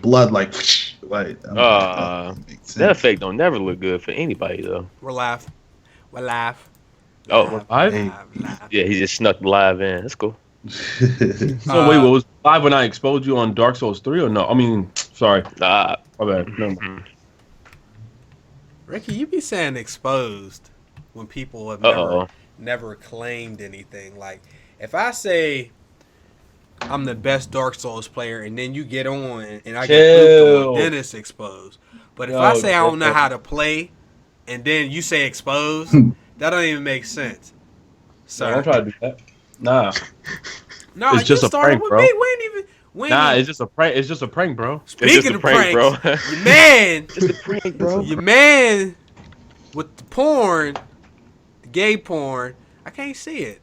blood like that effect don't never look good for anybody though. We're live. We're live. Oh, Live? Live. yeah, he just snuck live in. That's cool. So wait, what was live when I exposed you on Dark Souls 3 or no? I mean, sorry. Nah. My bad. Never mind. Ricky, you be saying exposed when people have never claimed anything. Like, if I say I'm the best Dark Souls player, and then you get on and I get pooped on, then it's exposed. But if I say I don't know how to play, and then you say exposed, that don't even make sense. So Don't try to do that. Nah. No, It's just you a started prank, with bro. me. We ain't even. It's just a prank. It's just a prank, bro. Speaking of pranks, bro. your man, It's a prank, bro. your man with the porn, the gay porn. I can't see it.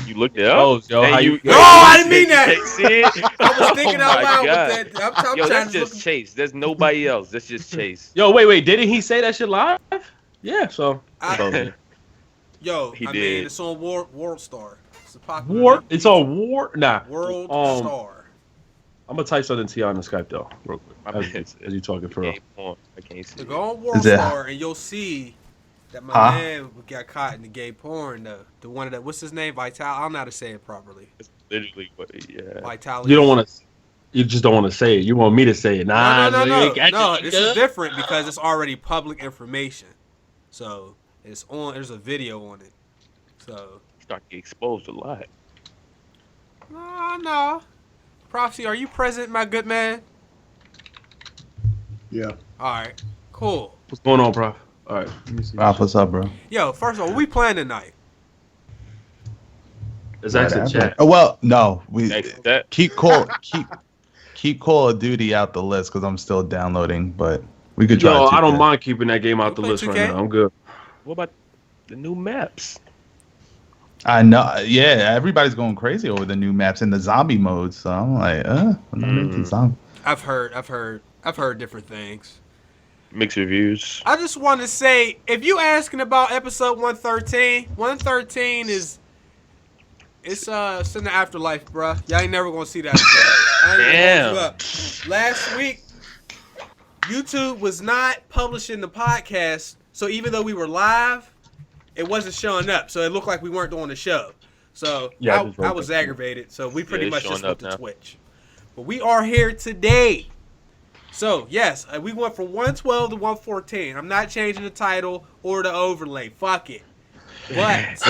You looked it up. Oh, yo, Hey, how you? No, I didn't mean that. You can't see it? I was thinking out my loud God. with that. I'm Yo, trying that's to just Chase. There's nobody else. That's just Chase. Yo, wait. Didn't he say that shit live? Yeah. So. Yo, He I did. mean, it's on World Star. It's a popular War. It's on War. Nah. World Star. I'm gonna type something to you on the Skype though, real quick. My bad. As you talking for real. I can't see So it. go on World Is it- Star and you'll see that my man got caught in the gay porn. The one that, what's his name? Vital. I don't know how to say it properly. It's literally what. Yeah. Vital. You don't want to. You just don't want to say it. You want me to say it. Nah. No. you ain't got No, it. this is different because it's already public information. So it's on. There's a video on it. So Start to get exposed a lot. no. Prophecy, are you present, my good man? Yeah. All right. Cool. What's going on, bro? All right. Let me see. Ralph, what's up, bro? Yo, first of all, what we playing tonight? It's actually chat. Oh well, no, we Next step. keep Call of Duty out the list because I'm still downloading, but we could try. Yo, I don't 2K. mind keeping that game out the play list 2K? right now. I'm good. What about the new maps? I know, yeah, everybody's going crazy over the new maps and the zombie modes. So I'm like, I'm not into zombie. I've heard different things. Mixed reviews. I just want to say, if you asking about episode 113 is it's in the afterlife, bruh. Y'all ain't never gonna see that shit. Damn. Last week, YouTube was not publishing the podcast, so even though we were live, it wasn't showing up. So it looked like we weren't doing the show. So Yeah, I was aggravated. So we pretty it's much just showing went up to now. Twitch. But we are here today. So, yes, we went from 112 to 114. I'm not changing the title or the overlay. Fuck it. But,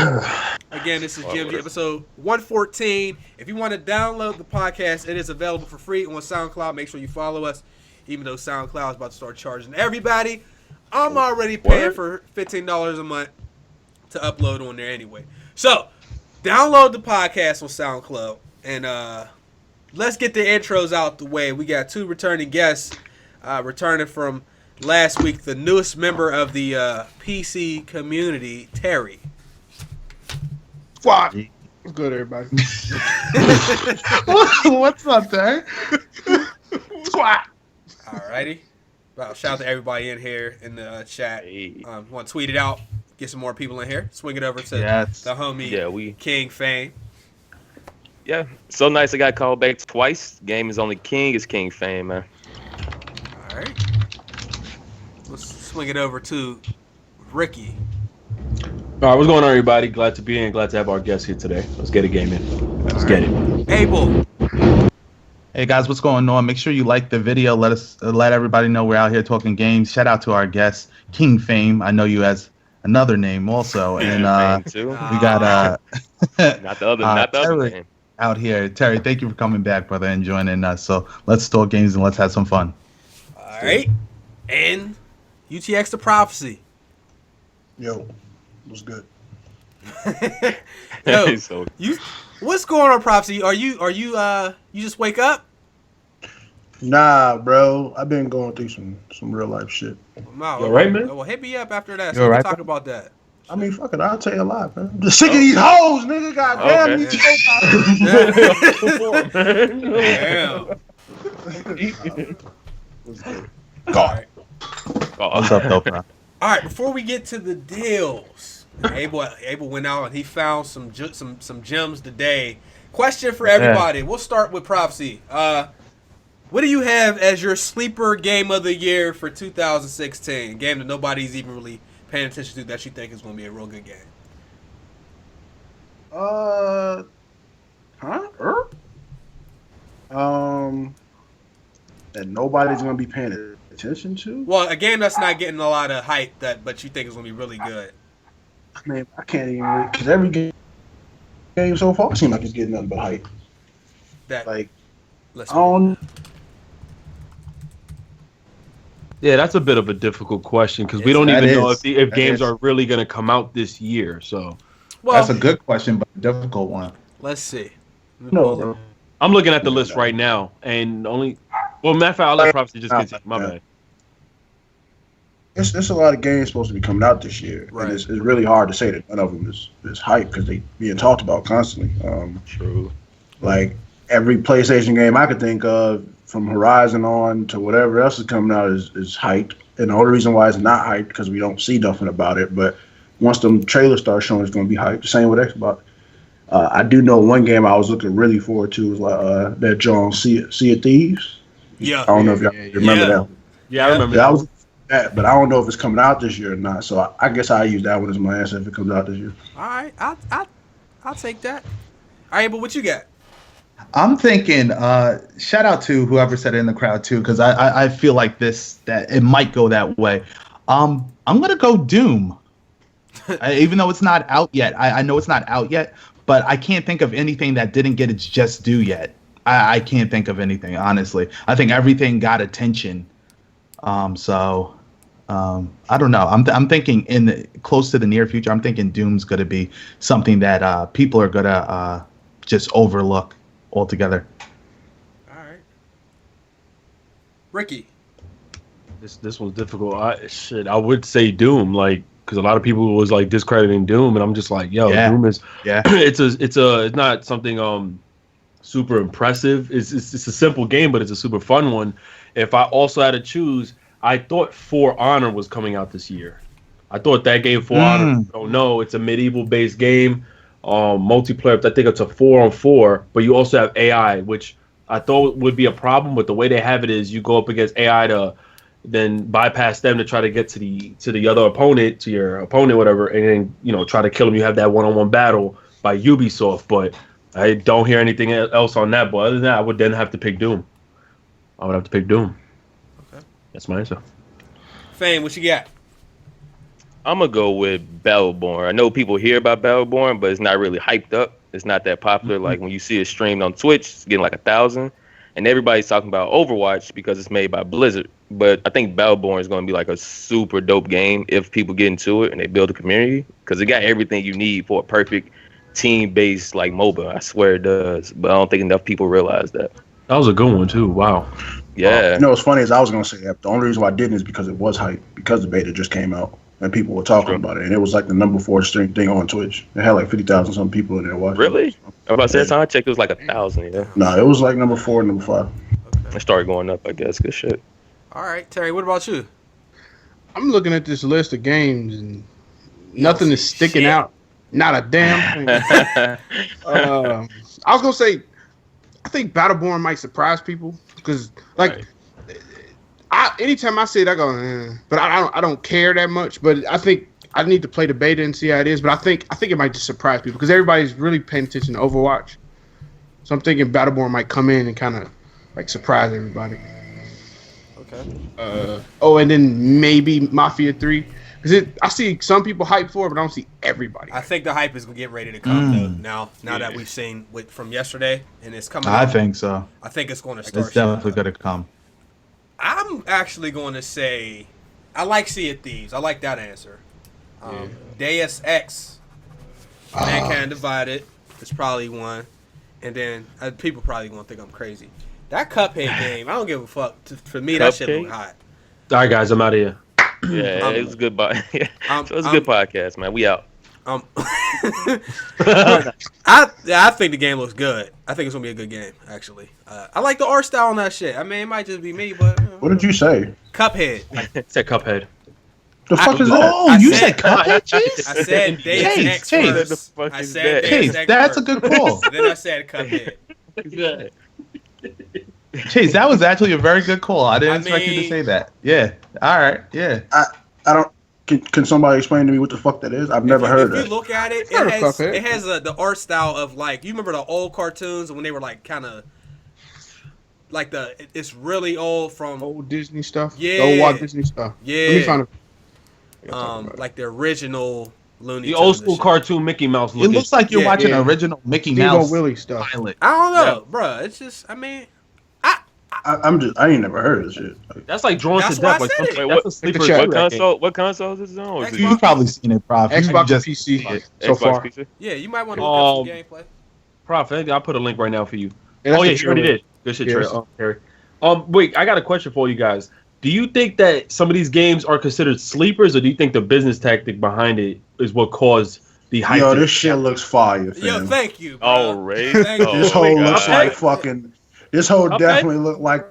again, this is GMG episode 114. If you want to download the podcast, it is available for free on SoundCloud. Make sure you follow us, even though SoundCloud is about to start charging everybody. I'm already paying for $15 a month to upload on there anyway. So, download the podcast on SoundCloud. And, let's get the intros out the way. We got two returning guests returning from last week. The newest member of the PC community, Terry. Fuck. What's good, everybody? What's up, Terry? Squat. Alrighty. Well, shout out to everybody in here in the chat. Hey. Want to tweet it out, get some more people in here. Swing it over to Yes. the homie Yeah, King Fame. Yeah, so nice I got called back twice. Game is only King. It's King Fame, man. All right. Let's swing it over to Ricky. All right, what's going on, everybody? Glad to be in. Glad to have our guests here today. Let's get it, gaming. Let's get it. Abel. Hey guys, what's going on? Make sure you like the video. Let everybody know we're out here talking games. Shout out to our guest, King Fame. I know you as another name also, and Fame too. we got Not the other Terry name. out here. Terry, thank you for coming back, brother, and joining us. So let's talk games and let's have some fun. All right. And UTX the Prophecy. Yo, what's good? Yo, So, what's going on, Prophecy? Are you you just wake up? Nah, bro. I've been going through some real life shit. No. You all right, man? Well, hit me up after that You so we all can right, talk bro? about that. I mean, fuck it. I'll tell you a lot, man. I'm just sick of these hoes, nigga. Goddamn, Damn. God. What's up, though, bro? All right, before we get to the deals, Abel went out and he found some gems today. Question for everybody. We'll start with Prophecy. What do you have as your sleeper game of the year for 2016? A game that nobody's even really paying attention to that you think is going to be a real good game. That nobody's gonna be paying attention to. Well, a game that's not getting a lot of hype, but you think is going to be really good. I mean, I can't even because every game so far seems like it's getting nothing but hype. That Like, let's I don't. Yeah, that's a bit of a difficult question because we Yes, don't that even know is. if That games is. are really going to come out this year. So well, That's a good question, but a difficult one. let's see. Let me No, pull it. bro. I'm looking at the list right now, and only matter of fact, I'll let Prophecy just continue. My bad. There's a lot of games supposed to be coming out this year, Right. and it's really hard to say that none of them is hype because they being talked about constantly. True. Like every PlayStation game I could think of, from Horizon on to whatever else is coming out, is hyped. And the only reason why it's not hyped because we don't see nothing about it. But once them trailers start showing, it's going to be hyped. The same with Xbox. I do know one game I was looking really forward to was that John Sea of Thieves. Yeah. I don't know if y'all remember Yeah. that. Yeah, I remember. Yeah, I was that, but I don't know if it's coming out this year or not. So I guess I use that one as my answer if it comes out this year. All right, I'll take that. All right, but what you got? I'm thinking, shout out to whoever said it in the crowd too, because I feel like that it might go that way. I'm gonna go Doom, even though it's not out yet. I know it's not out yet, but I can't think of anything that didn't get its just due yet. I can't think of anything, honestly. I think everything got attention. I don't know. I'm thinking close to the near future. I'm thinking Doom's gonna be something that people are gonna just overlook altogether. All right, Ricky. This one's difficult. I would say Doom, like, because a lot of people was like discrediting Doom, and I'm just like, yo, Yeah. Doom is Yeah. it's not something super impressive. It's a simple game, but it's a super fun one. If I also had to choose, I thought For Honor was coming out this year. I thought that game For Honor. Oh no, it's a medieval based game, multiplayer. I think it's a 4-on-4, but you also have AI, which I thought would be a problem. But the way they have it is, you go up against AI to then bypass them to try to get to the other opponent, to your opponent, whatever, and then try to kill them. You have that one-on-one battle by Ubisoft, but I don't hear anything else on that. But other than that, I would then have to pick Doom. I would have to pick Doom. Okay. That's my answer. Fame, what you got? I'm gonna go with Battleborn. I know people hear about Battleborn, but it's not really hyped up. It's not that popular. Like when you see it streamed on Twitch, it's getting like 1,000, and everybody's talking about Overwatch because it's made by Blizzard. But I think Battleborn is gonna be like a super dope game if people get into it and they build a community, because it got everything you need for a perfect team-based like MOBA. I swear it does, but I don't think enough people realize that. That was a good one too. Wow. Yeah. You know what's funny is I was gonna say that. The only reason why I didn't is because it was hype, because the beta just came out and people were talking about it, and it was like the number 4 stream thing on Twitch. It had like 50,000 some people in there watching. Really? I was about to say, last time I checked, it was like 1,000. Yeah. Nah, it was like number 4 and number 5. It started going up, I guess. Good shit. All right, Terry, what about you? I'm looking at this list of games and nothing is sticking shit. out. Not a damn thing. I was gonna say, I think Battleborn might surprise people because, like, anytime I see it, I go, but I don't care that much. But I think I need to play the beta and see how it is. But I think it might just surprise people because everybody's really paying attention to Overwatch. So I'm thinking Battleborn might come in and kind of like surprise everybody. Okay. And then maybe Mafia 3. Because I see some people hype for it, but I don't see everybody. I think the hype is gonna get ready to come though. Now that we've seen from yesterday and it's coming. I out, think so. I think it's going to start. It's definitely gonna come. I'm actually going to say I like Sea of Thieves. I like that answer. Deus Ex, Mankind Divided is probably one, and then people probably gonna think I'm crazy. That Cuphead game, I don't give a fuck. For me, that shit look hot. All right, guys, I'm out of here. Yeah, it was a good. So it's a good podcast, man. We out. I think the game looks good. I think it's gonna be a good game, actually. I like the art style on that shit. I mean, it might just be me, but What did you say? Cuphead. It said Cuphead. The fuck is that? Oh, you said Cuphead, Chase? I said Deus Ex Chase. first. What the fuck I is said that? Deus Chase, Ex that's a first. good call. Then I said Cuphead. Chase, that was actually a very good call. I didn't expect you to say that. Yeah. All right. Yeah. I don't. Can somebody explain to me what the fuck that is? I've never heard of If it. you look at it, Heard of it has Cuphead. the art style of like you remember the old cartoons when they were like kind of like it's really old from Old Disney stuff. Yeah. The old Walt Disney stuff. Yeah. Let me find it. like the original Looney The Tunes old and school shit. cartoon Mickey Mouse It looking. looks like you're Yeah, watching yeah. original Mickey Steve-O Mouse Willie stuff. pilot. I don't know, bruh. It's just I mean, I ain't never heard of this shit. That's like drawn That's to why death. I Like said something, it. that's a Like sleeper. the chat. What Right. console? What console is this on? Or is it You've probably seen it, Prof. You Xbox just- PC Yeah, so Xbox far. PC? yeah, you might want to look up some gameplay. Prof, I'll put a link right now for you. Yeah, that's Oh yeah, the you already trailer. did. Good shit, Yeah, Trey. that's- Terry. Wait, I got a question for you guys. Do you think that some of these games are considered sleepers, or do you think the business tactic behind it is what caused the hype? Yo, this shit looks fire, fam. Yo, thank you. Bro. Oh, Ray. Thank you. This Oh, whole my looks God. like fucking. This whole Okay. definitely look like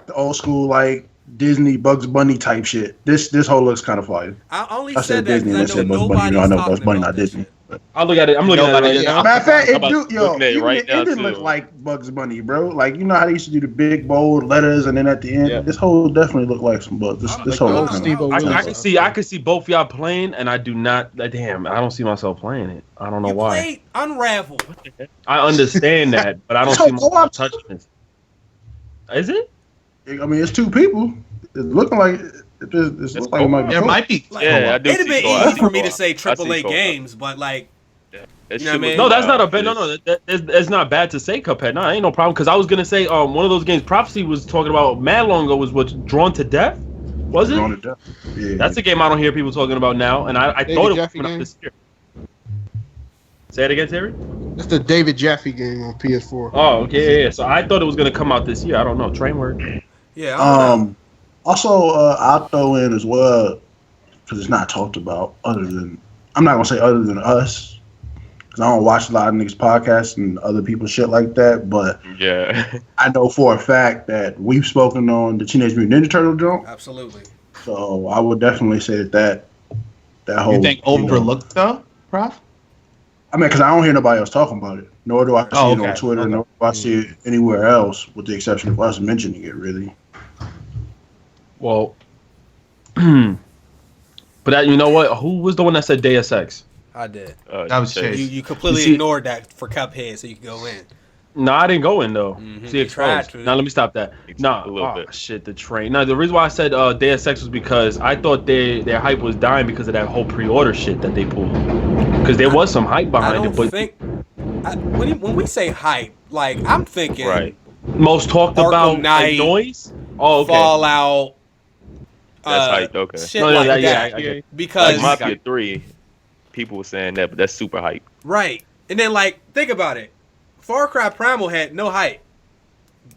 the old school like Disney Bugs Bunny type shit. This whole looks kind of fire. I only I said said that Disney. I because I said know Bugs Bunny. nobody's I know talking Bugs Bunny, about not this Disney. shit. I'll look at it. I'm looking at it right now. Matter of fact, I'm it about do yo. looking at it Even right it now, didn't too. look like Bugs Bunny, bro. Like you know how they used to do the big bold letters, and then at the end, Yeah. this whole definitely looked like some Bugs. This Like whole the look old kind Steve-O of. I Willie. can see both y'all playing, and I do not. Damn, I don't see myself playing it. I don't know You why. played Unravel. I understand that, but I don't see myself touching this. Is it? I mean, it's two people. It's looking like it looks like it might be. There might be. Like, Yeah, I do it'd see be co-op. I easy see for me to co-op. say I see AAA co-op. games, but like, That You know shit what I mean? look No, that's not a wild. bad. No, it's not bad to say Cuphead. No, ain't no problem. Because I was gonna say one of those games Prophecy was talking about mad long ago was what's Drawn to Death. Was it? Drawn to Death. Yeah. That's a game I don't hear people talking about now, and I David thought it was Jaffe coming game? out this year. Say it again, Terry. That's the David Jaffe game on PS4. Oh, okay, yeah. So I thought it was gonna come out this year. I don't know. Train word. yeah, I don't know. Also, I'll throw in as well because it's not talked about. Other than I'm not gonna say other than us because I don't watch a lot of niggas podcasts and other people's shit like that. But Yeah. I know for a fact that we've spoken on the Teenage Mutant Ninja Turtle joint. Absolutely. So I would definitely say that whole. You think overlooked though, Prof? I mean, because I don't hear nobody else talking about it. Nor do I see it on okay. Twitter. Okay. Nor do I see it anywhere else, with the exception of us mentioning it. Really. Well, but that, you know what? Who was the one that said Deus Ex? I did. That was Chase. You completely You see- ignored that for Cuphead, so you could go in. No, I didn't go in though. Mhm. See You tried exposed. to. Now let me stop that. A little Oh bit. shit, the train. No, the reason why I said Deus Ex was because I thought their hype was dying because of that whole pre-order shit that they pulled. Because there was some hype I behind don't it, but think when we say hype, like I'm thinking Right. most talked Arkham about Knight, like, noise. Oh, okay. Fallout. That's hype. Okay. Shit No, like yeah, that. I get it. Because Like Mafia 3, people were saying that, but that's super hype. right, and then like think about it, Far Cry Primal had no hype,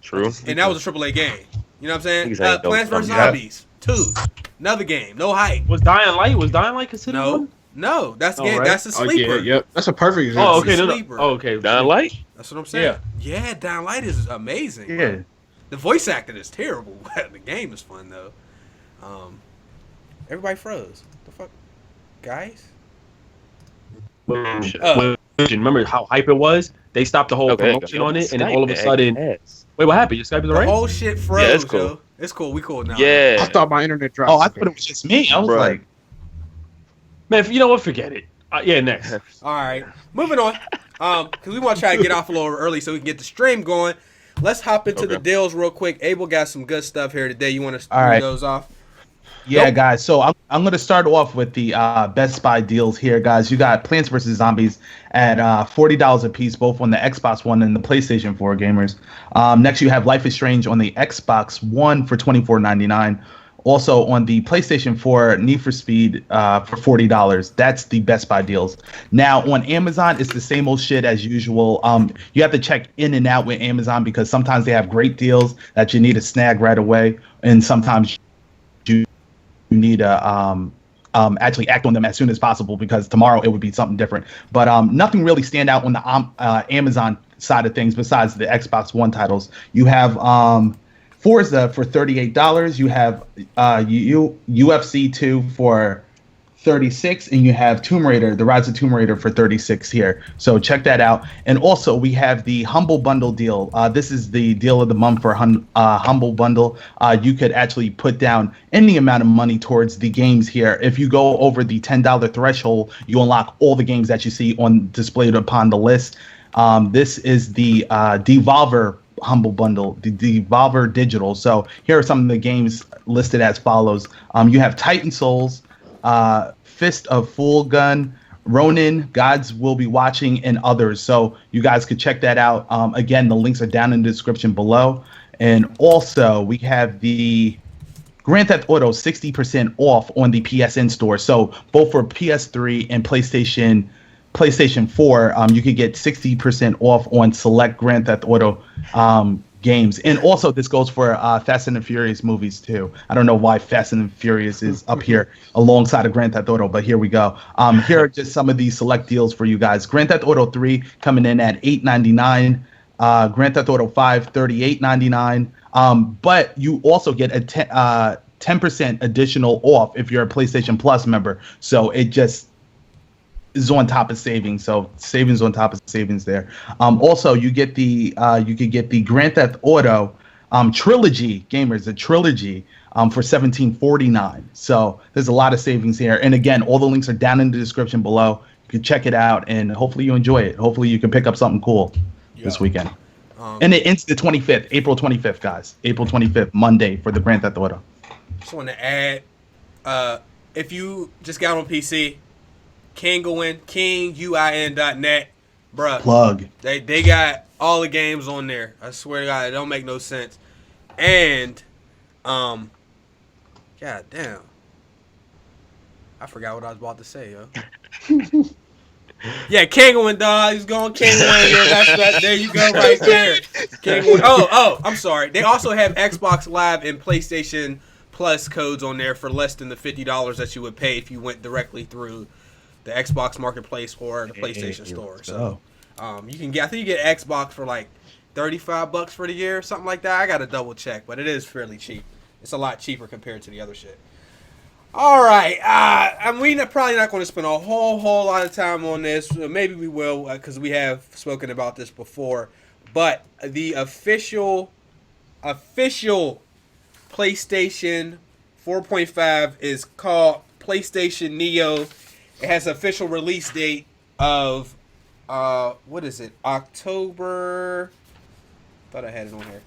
True. and that was a AAA game. You know what I'm saying? Niggas ain't Plants don't vs come Zombies 2, another game, no hype. Was Dying Light considered No, one? no, that's Oh, game. right. That's a sleeper. Yep. That's a perfect example. Oh, okay. No, Sleeper. oh, okay. Dying Light? That's what I'm saying. Yeah, Dying Light is amazing. Yeah. The voice acting is terrible, but the game is fun though. Everybody froze. The fuck, guys? Remember how hype it was? They stopped the whole promotion on it, and then all of a sudden, wait, what happened? Your Skype is The alright? whole shit froze. Yeah, it's cool. Yo. It's cool. We cool now. Yeah. I thought my internet dropped. Oh, I thought it was just me. I was Bruh. like, Man, you know what? Forget it. Yeah, next. All right. Moving on. Because we want to try to get off a little early so we can get the stream going. Let's hop into the Okay. deals real quick. Abel got some good stuff here today. You want to All read right. those off? yeah, Nope. guys. So I'm going to start off with the Best Buy deals here, guys. You got Plants vs. Zombies at $40 a piece, both on the Xbox One and the PlayStation 4 gamers. Next, you have Life is Strange on the Xbox One for $24.99. Also on the PlayStation 4, Need for Speed for $40. That's the Best Buy deals. Now on Amazon, it's the same old shit as usual. You have to check in and out with Amazon because sometimes they have great deals that you need to snag right away, and sometimes you need to actually act on them as soon as possible because tomorrow it would be something different. But nothing really stand out on the Amazon side of things besides the Xbox One titles. You have Forza for $38. You have UFC 2 for $36, and you have Tomb Raider, The Rise of Tomb Raider for $36 here. So check that out. And also we have the Humble Bundle deal. This is the deal of the month for Humble Bundle. You could actually put down any amount of money towards the games here. If you go over the $10 threshold, you unlock all the games that you see on displayed upon the list. This is the Devolver Humble Bundle, the Devolver Digital. So here are some of the games listed as follows. You have Titan Souls, Fist of Full Gun, Ronin, Gods Will Be Watching, and others. So you guys could check that out. Again, the links are down in the description below. And also we have the Grand Theft Auto 60% off on the PSN store. So both for PS3 and PlayStation 4, you could get 60% off on select Grand Theft Auto games. And also this goes for Fast and the Furious movies too. I don't know why Fast and the Furious is up here alongside of Grand Theft Auto, but here we go. Here are just some of these select deals for you guys. Grand Theft Auto 3 coming in at $8.99. Grand Theft Auto 5, $38.99. But you also get a 10% additional off if you're a PlayStation Plus member. So it just is on top of savings. So savings on top of savings there. Also, you get the you could get the Grand Theft Auto trilogy, gamers, the trilogy for $17.49. So there's a lot of savings here. And again, all the links are down in the description below. You can check it out, and hopefully you enjoy it. Hopefully you can pick up something cool this weekend. And it ends the 25th, April 25th, guys. April 25th, Monday for the Grand Theft Auto. Just want to add, if you just got on PC, KingUIN.net, bruh. Plug. They got all the games on there. I swear to God, it don't make no sense. And, god damn, I forgot what I was about to say, yo. Yeah, Kingwin, dog. He's going Kingwin. Yeah, there you go, right there. Kingwin. Oh, I'm sorry. They also have Xbox Live and PlayStation Plus codes on there for less than the $50 that you would pay if you went directly through the Xbox Marketplace or the PlayStation Store. So, you can get. I think you get Xbox for like $35 for the year, something like that. I got to double check, but it is fairly cheap. It's a lot cheaper compared to the other shit. All right, we're probably not going to spend a whole lot of time on this. Maybe we will, because we have spoken about this before. But the official PlayStation 4.5 is called PlayStation Neo. It has an official release date of what is it? October. Thought I had it on here.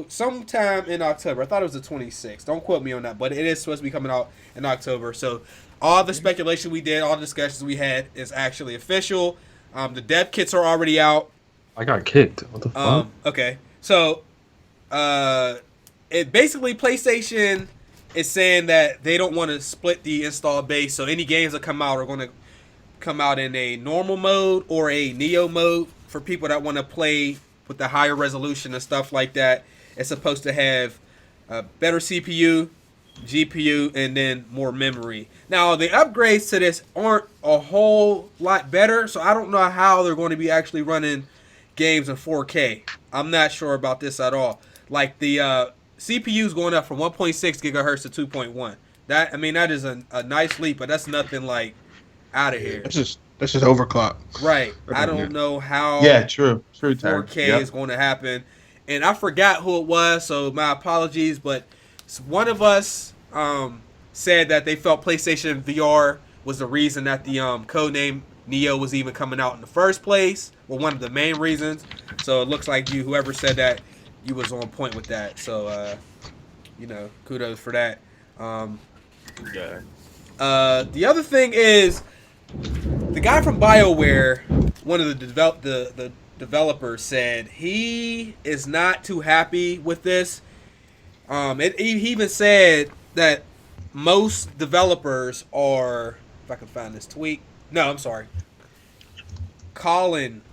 Sometime in October. I thought it was the 26th. Don't quote me on that, but it is supposed to be coming out in October. So all the speculation we did, all the discussions we had is actually official. The dev kits are already out. I got kicked. What the fuck? Okay. So it basically PlayStation is saying that they don't want to split the install base. So any games that come out are going to come out in a normal mode or a Neo mode for people that want to play with the higher resolution and stuff like that. It's supposed to have a better CPU, GPU, and then more memory. Now, the upgrades to this aren't a whole lot better, so I don't know how they're going to be actually running games in 4K. I'm not sure about this at all. Like, the CPU is going up from 1.6 gigahertz to 2.1. That is a nice leap, but that's nothing, like, out of here. That's just overclock. Right. I don't know how True 4K is going to happen. And I forgot who it was, so my apologies. But one of us said that they felt PlayStation VR was the reason that the codename Neo was even coming out in the first place. Well, one of the main reasons. So it looks like whoever said that, you was on point with that. So, kudos for that. The other thing is, the guy from BioWare, one of the developers, said he is not too happy with this. He even said that most developers are, if I can find this tweet. No, I'm sorry. Colin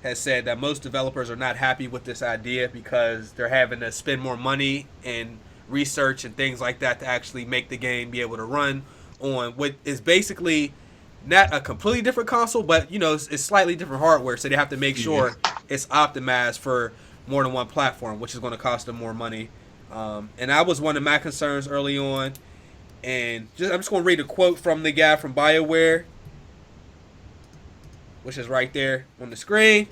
has said that most developers are not happy with this idea because they're having to spend more money and research and things like that to actually make the game be able to run on what is basically not a completely different console, but it's slightly different hardware, so they have to make sure it's optimized for more than one platform, which is going to cost them more money. And that was one of my concerns early on. And I'm just going to read a quote from the guy from BioWare, which is right there on the screen.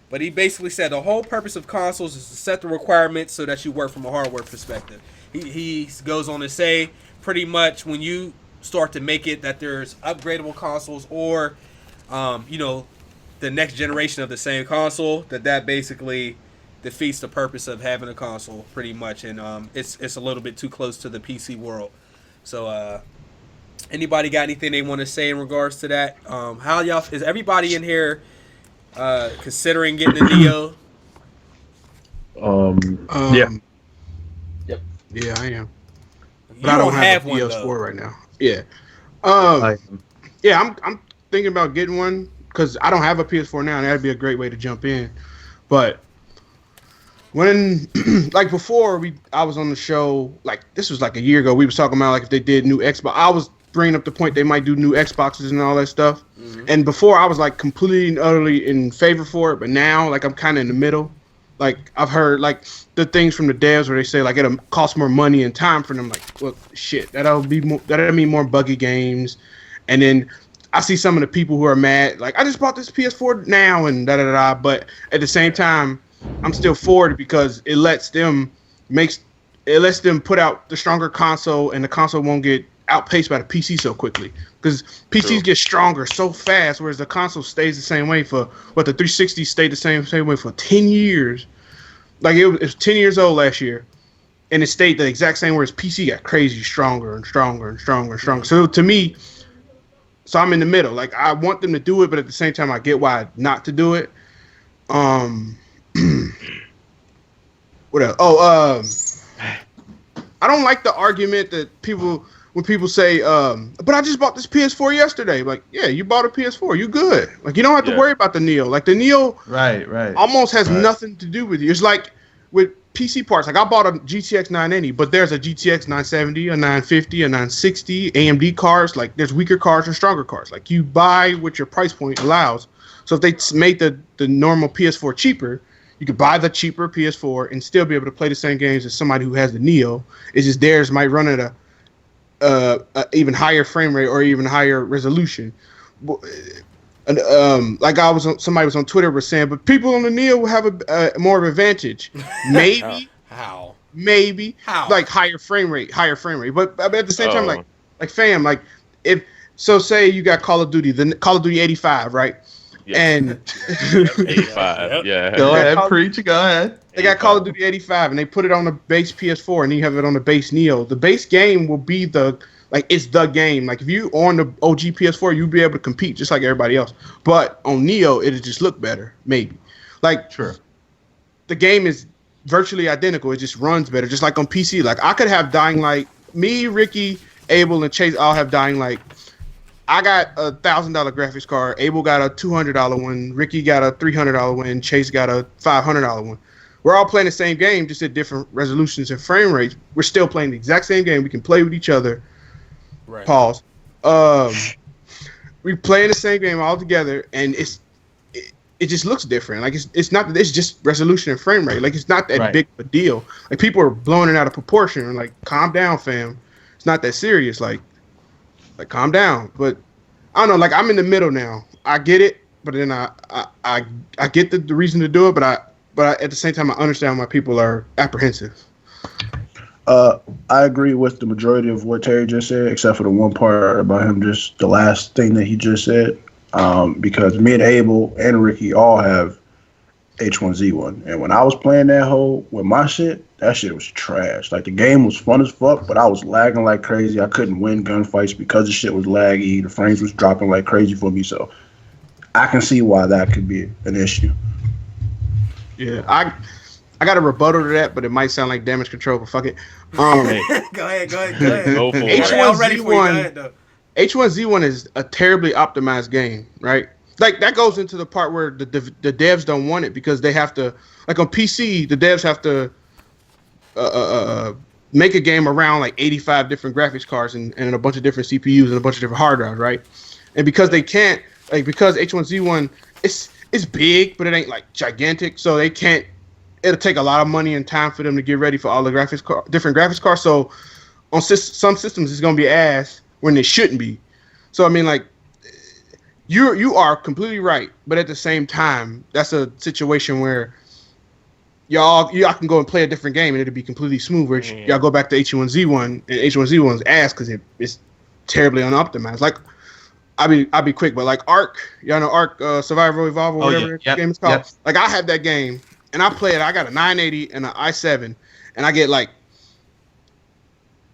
But he basically said the whole purpose of consoles is to set the requirements so that you work from a hardware perspective. He goes on to say pretty much when you start to make it that there's upgradable consoles or, the next generation of the same console, that basically defeats the purpose of having a console pretty much. And it's a little bit too close to the PC world. So anybody got anything they want to say in regards to that? How y'all, is everybody in here considering getting a Neo? Yeah. Yep. Yeah, I am. You But I don't have a one, PS4 though. right now. Yeah. Like, Yeah, I'm thinking about getting one because I don't have a PS4 now, and that'd be a great way to jump in. But when, like before, I was on the show, like this was like a year ago. We was talking about like if they did new Xbox. I was bringing up the point they might do new Xboxes and all that stuff. Mm-hmm. And before I was like completely and utterly in favor for it, but now like I'm kind of in the middle. Like I've heard like the things from the devs where they say like it'll cost more money and time for them. Like, well, shit, that'll mean more buggy games. And then I see some of the people who are mad, like I just bought this PS4 now and da da da. But at the same time, I'm still for it because it lets them put out the stronger console, and the console won't get outpaced by the PC so quickly. Because PCs get stronger so fast, whereas the console stays the same way for the 360 stayed the same way for 10 years. Like it was 10 years old last year, and it stayed the exact same. Whereas PC got crazy stronger and stronger and stronger and stronger. So to me, I'm in the middle. Like I want them to do it, but at the same time, I get why not to do it. What else? I don't like the argument that when people say, but I just bought this PS4 yesterday. Like, yeah, you bought a PS4. You good. Like, you don't have to worry about the Neo. Like, the Neo right. almost has nothing to do with you. It's like with PC parts. Like, I bought a GTX 980, but there's a GTX 970, a 950, a 960, AMD cards. Like, there's weaker cards and stronger cards. Like, you buy what your price point allows. So if they made the normal PS4 cheaper, you could buy the cheaper PS4 and still be able to play the same games as somebody who has the Neo. It's just theirs might run at a even higher frame rate or even higher resolution. Like somebody was on Twitter was saying, but people on the Neo will have a more of an advantage. Maybe. How? Maybe. How? Like higher frame rate. But at the same time, like fam, like say you got Call of Duty 85, right? Yeah. And 85, yeah. Go ahead, preach. Go ahead. They got Call of Duty 85, and they put it on the base PS4, and you have it on the base Neo. The base game will be it's the game. Like if you on the OG PS4, you'll be able to compete just like everybody else. But on Neo, it'll just look better, maybe. Like sure, the game is virtually identical. It just runs better, just like on PC. Like I could have Dying Light. Me, Ricky, Abel, and Chase all have Dying Light. I got a $1,000 graphics card. Abel got a $200 one. Ricky got a $300 one. Chase got a $500 one. We're all playing the same game, just at different resolutions and frame rates. We're still playing the exact same game. We can play with each other. Right. Pause. We playing the same game all together, and it just looks different. Like it's just resolution and frame rate. Like it's not that big of a deal. Like people are blowing it out of proportion. Like calm down, fam. It's not that serious. Like calm down. But I don't know. Like I'm in the middle now. I get it, but then I get the reason to do it, but at the same time I understand why people are apprehensive. I agree with the majority of what Terry just said, except for the one part about him, just the last thing that he just said. Because me and Abel and Ricky all have H1Z1, and when I was playing that hole with my shit, that shit was trash. Like the game was fun as fuck, but I was lagging like crazy. I couldn't win gunfights because the shit was laggy. The frames was dropping like crazy for me, so I can see why that could be an issue. Yeah, I got a rebuttal to that, but it might sound like damage control, but fuck it. Go ahead. Go for it. H1Z1 is a terribly optimized game, right? Like that goes into the part where the devs don't want it because they have to, like on PC, the devs have to make a game around like 85 different graphics cards and a bunch of different CPUs and a bunch of different hard drives, right? And because they can't, like because H1Z1 it's big, but it ain't like gigantic, so they can't. It'll take a lot of money and time for them to get ready for all the different graphics cards. So on some systems it's gonna be ass when it shouldn't be. So I mean, like, you are completely right, but at the same time, that's a situation where y'all can go and play a different game and it'll be completely smooth. Where y'all go back to H1Z1 and H1Z1's ass because it's terribly unoptimized. Like, I'll be quick, but like Ark, y'all know Ark, Survival Evolve or whatever the game is called. Yep. Like, I have that game and I play it. I got a 980 and an i7, and I get like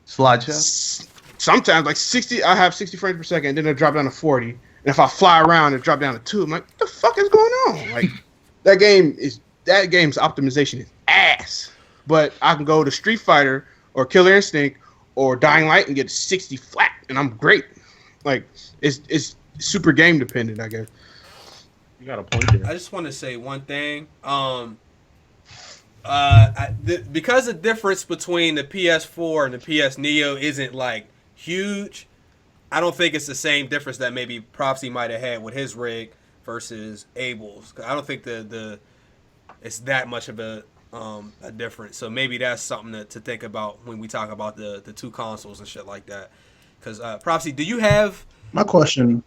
slideshow. Sometimes like 60. I have 60 frames per second, and then it drop down to 40. And if I fly around, it drop down to 2. I'm like, what the fuck is going on? Like, that game's optimization is ass. But I can go to Street Fighter or Killer Instinct or Dying Light and get 60 flat, and I'm great. Like, it's super game dependent, I guess. You got a point there. I just want to say one thing. Because the difference between the PS4 and the PS Neo isn't like huge, I don't think it's the same difference that maybe Propsy might have had with his rig versus Abel's. I don't think it's that much of a difference. So maybe that's something to think about when we talk about the two consoles and shit like that. Because Propsy, do you have? My question.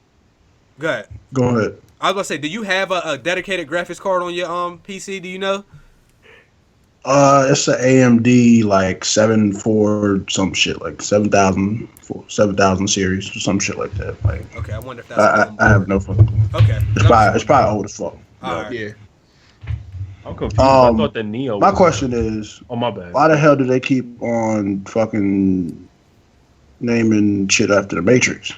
Go ahead. Go ahead. I was gonna say, do you have a dedicated graphics card on your PC? Do you know? It's an AMD like 7 some shit, like 7,000 series or some shit like that. Like, okay, I wonder if that's. I have no fucking clue. Okay, it's probably old as fuck. All right. Yeah. I'm confused. I thought the Neo. My question is, oh my bad. Why the hell do they keep on fucking naming shit after the Matrix?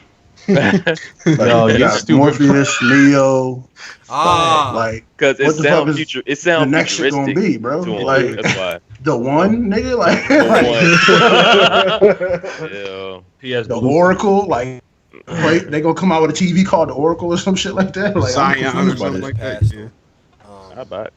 No, you got Morpheus, Neo. Like, because it sounds the next shit gonna be, bro. Like, that's why. The one, nigga, like, yeah. The Oracle, like, wait, they gonna come out with a TV called the Oracle or some shit like that. Like, Zion or something like that. Yeah. How about?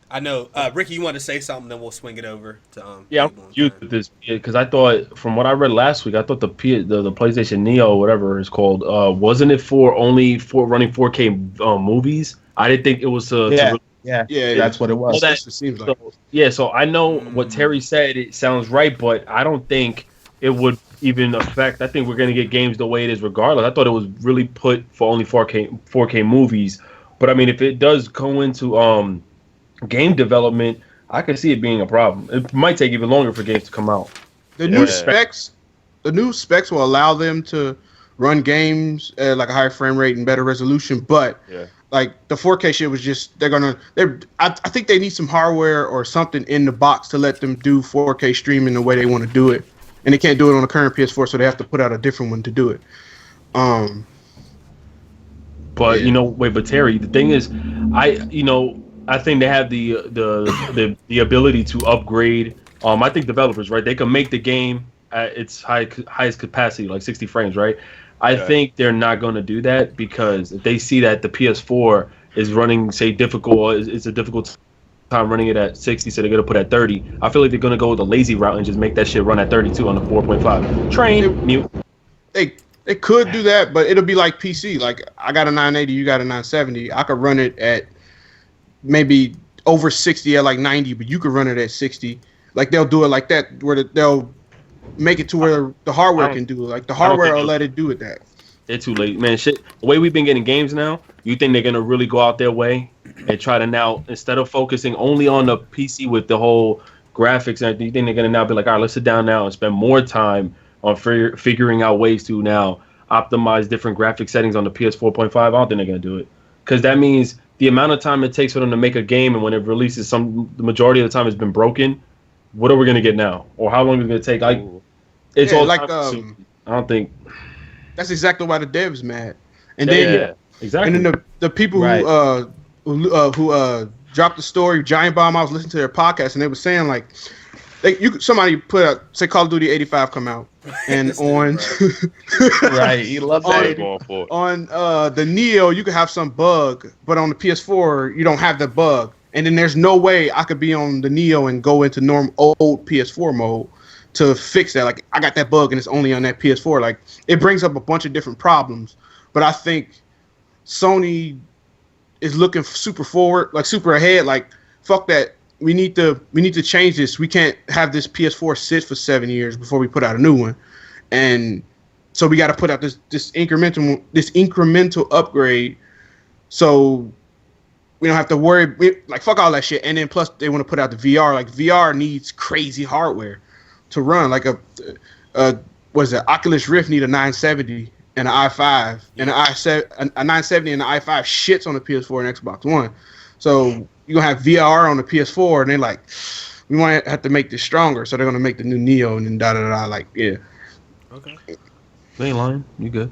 I know, Ricky, you want to say something, then we'll swing it over to Yeah, I'm confused with this because I thought, from what I read last week, I thought the PlayStation Neo, whatever it's called, wasn't it only for running 4K movies? I didn't think it was yeah, that's what it was. That's what it seems like. So I know what Terry said. It sounds right, but I don't think it would even affect. I think we're gonna get games the way it is, regardless. I thought it was really put for only 4K movies. But I mean, if it does go into game development, I can see it being a problem. It might take even longer for games to come out. The new specs will allow them to run games at like a higher frame rate and better resolution, but like the 4K shit was just I think they need some hardware or something in the box to let them do 4K streaming the way they want to do it, and they can't do it on the current PS4, so they have to put out a different one to do it. But but Terry, the thing is, I think they have the ability to upgrade. I think developers, right? They can make the game at its highest capacity, like 60 frames, right? I think they're not going to do that because if they see that the PS4 is running, say, it's a difficult time running it at 60, so they're going to put it at 30. I feel like they're going to go with the lazy route and just make that shit run at 32 on the 4.5. Mute. They could do that, but it'll be like PC. Like, I got a 980, you got a 970. I could run it at maybe over 60 at like 90, but you could run it at 60. Like, they'll do it like that, where they'll make it to where the hardware can do it. Like, the hardware will let it do it that. They're too late, man. Shit, the way we've been getting games now, you think they're gonna really go out their way and try to now, instead of focusing only on the PC with the whole graphics and everything, you think they're gonna now be like, all right, let's sit down now and spend more time on figuring out ways to now optimize different graphic settings on the PS4.5? I don't think they're gonna do it, because that means the amount of time it takes for them to make a game, and when it releases, the majority of the time it's been broken. What are we gonna get now, or how long is it gonna take? Like, it's all like I don't think. That's exactly why the devs mad, and then exactly. And then the people who dropped the story, Giant Bomb. I was listening to their podcast, and they were saying like, somebody put out, say Call of Duty 85 come out, and on right, he loves that. On the Neo, you could have some bug, but on the PS4, you don't have the bug. And then there's no way I could be on the Neo and go into old PS4 mode to fix that. Like, I got that bug and it's only on that PS4. Like, it brings up a bunch of different problems. But I think Sony is looking super forward, like super ahead. Like, fuck that we need to change this. We can't have this PS4 sit for 7 years before we put out a new one, and so we got to put out this incremental upgrade, so we don't have to worry. Like fuck all that shit. And then plus they want to put out the VR. Like VR needs crazy hardware to run. Like a Oculus Rift need a 970 and an i5, and a 970 and an i5 shits on the PS4 and Xbox One. So you're gonna have VR on the PS4, and they're like, we might have to make this stronger, so they're gonna make the new Neo, and then da. Like, yeah. Okay. They ain't lying. You good?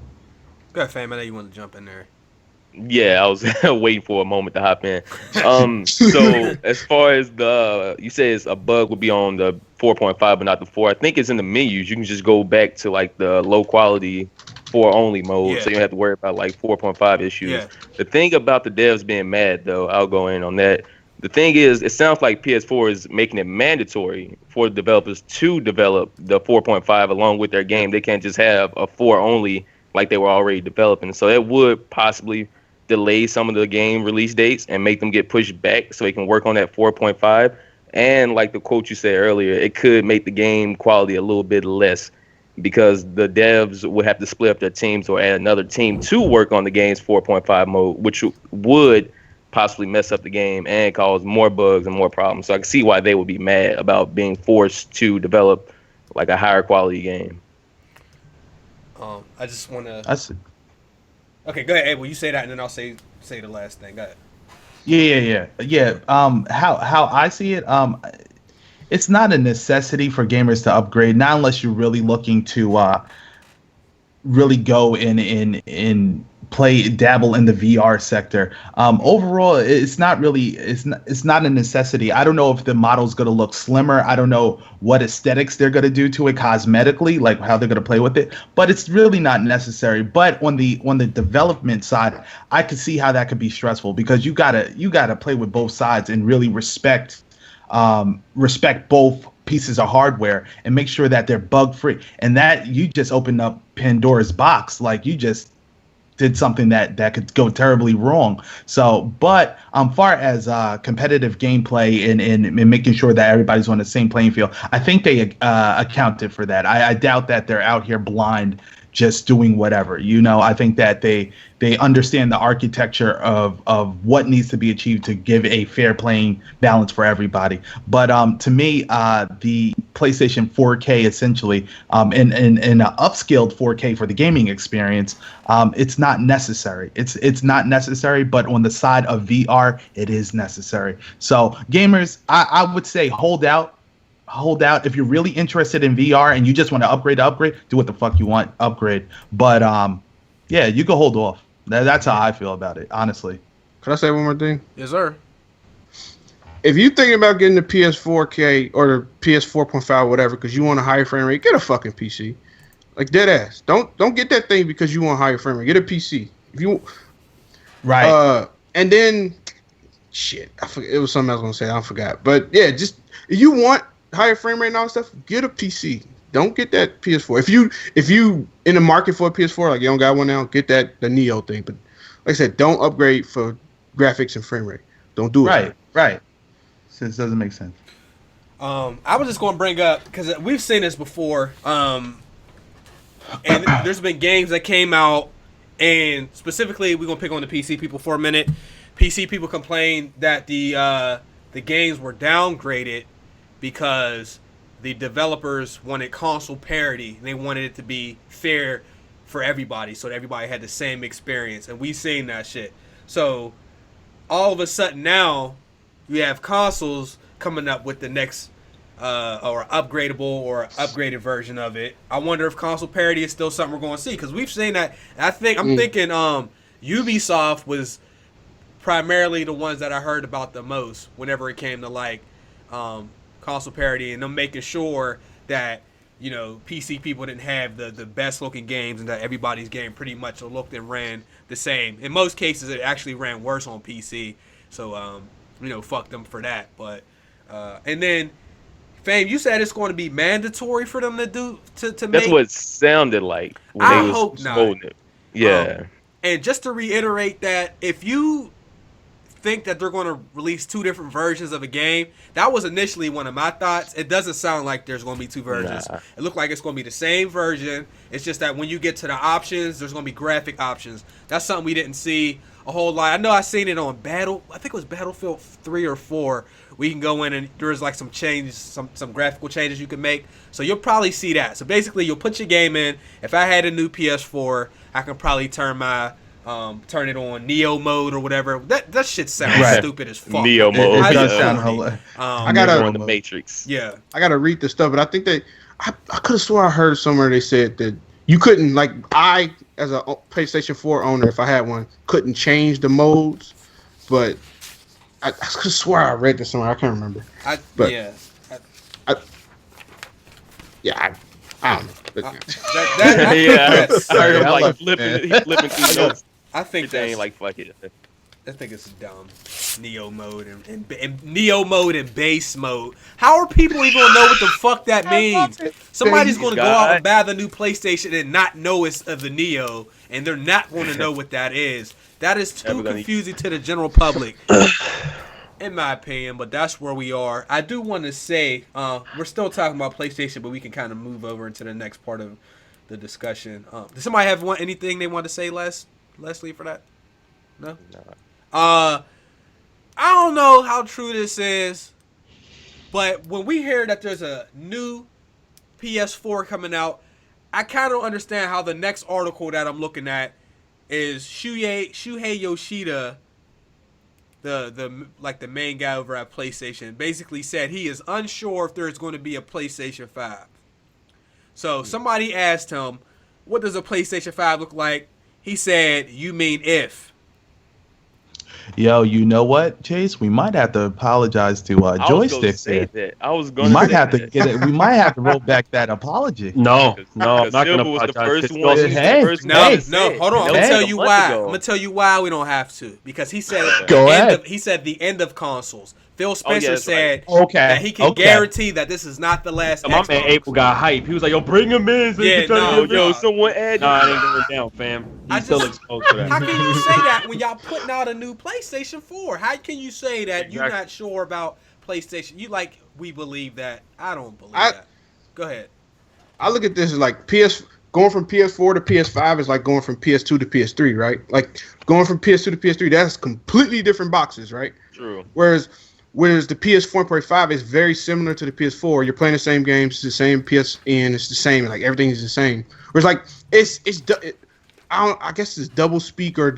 Go ahead, fam. I know you want to jump in there. Yeah, I was waiting for a moment to hop in. So as far as you say it's a bug would be on the 4.5 but not the 4. I think it's in the menus. You can just go back to like the low quality 4 only mode, so you don't have to worry about like 4.5 issues. Yeah. The thing about the devs being mad though, I'll go in on that. The thing is, it sounds like PS4 is making it mandatory for the developers to develop the 4.5 along with their game. They can't just have a 4 only like they were already developing. So that would possibly delay some of the game release dates and make them get pushed back so they can work on that 4.5. And like the quote you said earlier, it could make the game quality a little bit less because the devs would have to split up their teams or add another team to work on the game's 4.5 mode, which would possibly mess up the game and cause more bugs and more problems. So I can see why they would be mad about being forced to develop like a higher quality game. I just want to... Okay, go ahead, Abel. You say that, and then I'll say the last thing. Go ahead. Yeah. How I see it, it's not a necessity for gamers to upgrade, not unless you're really looking to really go in dabble in the VR sector. Overall, it's not a necessity. I don't know if the model's going to look slimmer. I don't know what aesthetics they're going to do to it cosmetically, like how they're going to play with it, but it's really not necessary. But on the development side, I could see how that could be stressful because you gotta play with both sides and really respect both pieces of hardware and make sure that they're bug free. And that you just opened up Pandora's box. Like you just did something that could go terribly wrong. So, but far as competitive gameplay and making sure that everybody's on the same playing field, I think they accounted for that. I doubt that they're out here blind just doing whatever. I think that they understand the architecture of what needs to be achieved to give a fair playing balance for everybody. But to me, the PlayStation 4K essentially, in an upscaled 4K for the gaming experience, it's not necessary. It's not necessary, but on the side of VR, it is necessary. So gamers, I would say hold out. If you're really interested in VR and you just want to upgrade, do what the fuck you want, upgrade. But yeah, you can hold off. That's how I feel about it, honestly. Can I say one more thing? Yes, sir. If you're thinking about getting the PS4K or the PS4.5, whatever, because you want a higher frame rate, get a fucking PC. Like dead ass. Don't get that thing because you want higher frame rate. Get a PC. If you right. And then shit, I forget, it was something I was gonna say. I forgot. But yeah, just if you want higher frame rate and all that stuff, get a PC. Don't get that PS4. If you in the market for a PS4, like you don't got one now, get the Neo thing. But like I said, don't upgrade for graphics and frame rate. Don't do it. Right. Since it doesn't make sense. I was just going to bring up because we've seen this before, and there's been games that came out, and specifically we're gonna pick on the PC people for a minute. PC people complained that the games were downgraded because the developers wanted console parity and they wanted it to be fair for everybody so that everybody had the same experience, and we've seen that shit. So all of a sudden now you have consoles coming up with the next or upgradable or upgraded version of it. I wonder if console parity is still something we're going to see, because we've seen that. I'm thinking Ubisoft was primarily the ones that I heard about the most whenever it came to like console parity and them making sure that PC people didn't have the best looking games and that everybody's game pretty much looked and ran the same. In most cases it actually ran worse on PC, so fuck them for that. But and then Fame, you said it's going to be mandatory for them to do to make. That's what it sounded like when I they hope was not. holding it. Yeah. And just to reiterate that, if you think that they're going to release 2 different versions of a game. That was initially one of my thoughts. It doesn't sound like there's going to be 2 versions. Nah. It looked like it's going to be the same version. It's just that when you get to the options, there's going to be graphic options. That's something we didn't see a whole lot. I know I seen it on I think it was Battlefield 3 or 4. We can go in and there's like some changes, some graphical changes you can make. So you'll probably see that. So basically, you'll put your game in. If I had a new PS4, I can probably turn it on Neo mode or whatever. That shit sounds stupid as fuck. Neo mode. It does just sound funny. hilarious. I gotta on the Matrix. Yeah. I gotta read the stuff, but I think that I could have swore I heard somewhere they said that you couldn't, like, I as a PlayStation 4 owner, if I had one, couldn't change the modes, but I could have swore I read this somewhere. I can't remember. I don't know. But, I heard him like flipping through notes. I think They that's ain't like fuck it. I think it's dumb. Neo mode and Neo mode and base mode. How are people even gonna know what the fuck that means? Somebody's gonna go out and buy the new PlayStation and not know it's the Neo, and they're not gonna know what that is. That is too confusing to the general public, in my opinion. But that's where we are. I do want to say we're still talking about PlayStation, but we can kind of move over into the next part of the discussion. Does somebody have anything they want to say, Leslie, for that? No. I don't know how true this is, but when we hear that there's a new PS4 coming out, I kind of understand how the next article that I'm looking at is Shuhei Yoshida, the main guy over at PlayStation, basically said he is unsure if there's going to be a PlayStation 5. So somebody asked him, "What does a PlayStation 5 look like?" He said, "You mean if?" Yo, you know what, Chase? We might have to apologize to Joysticks there. I was We going might have to get it. We might have to roll back that apology. No, I'm not Silver gonna was the apologize. first one. Hey, The first No, one to no, say it. hold on. I'm That gonna was tell a you month why. ago. I'm gonna tell you why we don't have to, because he said Go ahead. he said the end of consoles. Phil Spencer that's said Okay. that he can Okay. guarantee that this is not the last. My Xbox. man Abel got hype. He was like, "Yo, bring him in." So he Yeah, can turn no, it Yo, in." someone add Nah, it ain't going down, fam. I He's still just- exposed to How that. can you say that when y'all putting out a new PlayStation 4? How can you say that you're Exactly. not sure about PlayStation? We believe that. I don't believe I- that. Go ahead. I look at this as like going from PS4 to PS5 is like going from PS2 to PS3, right? Like going from PS2 to PS3, that's completely different boxes, right? True. Whereas the PS4.5 is very similar to the PS4. You're playing the same games, it's the same PSN, it's the same, like everything is the same. Whereas like I guess it's double speak or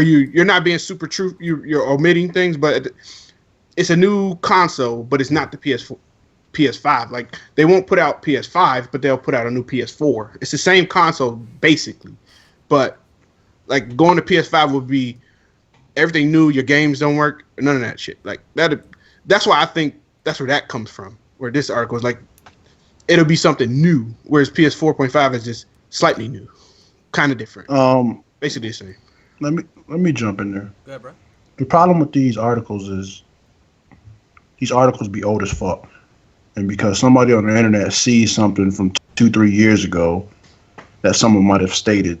you're not being super true. You're omitting things, but it's a new console, but it's not the PS5. Like they won't put out PS5, but they'll put out a new PS4. It's the same console basically, but like going to PS5 would be everything new. Your games don't work, none of that shit. Like that. That's why I think that's where that comes from. Where this article is like, it'll be something new, whereas PS4.5 is just slightly new, kind of different. Basically the same. Let me jump in there. Go ahead, bro. The problem with these articles is these articles be old as fuck, and because somebody on the internet sees something from 2-3 years ago that someone might have stated,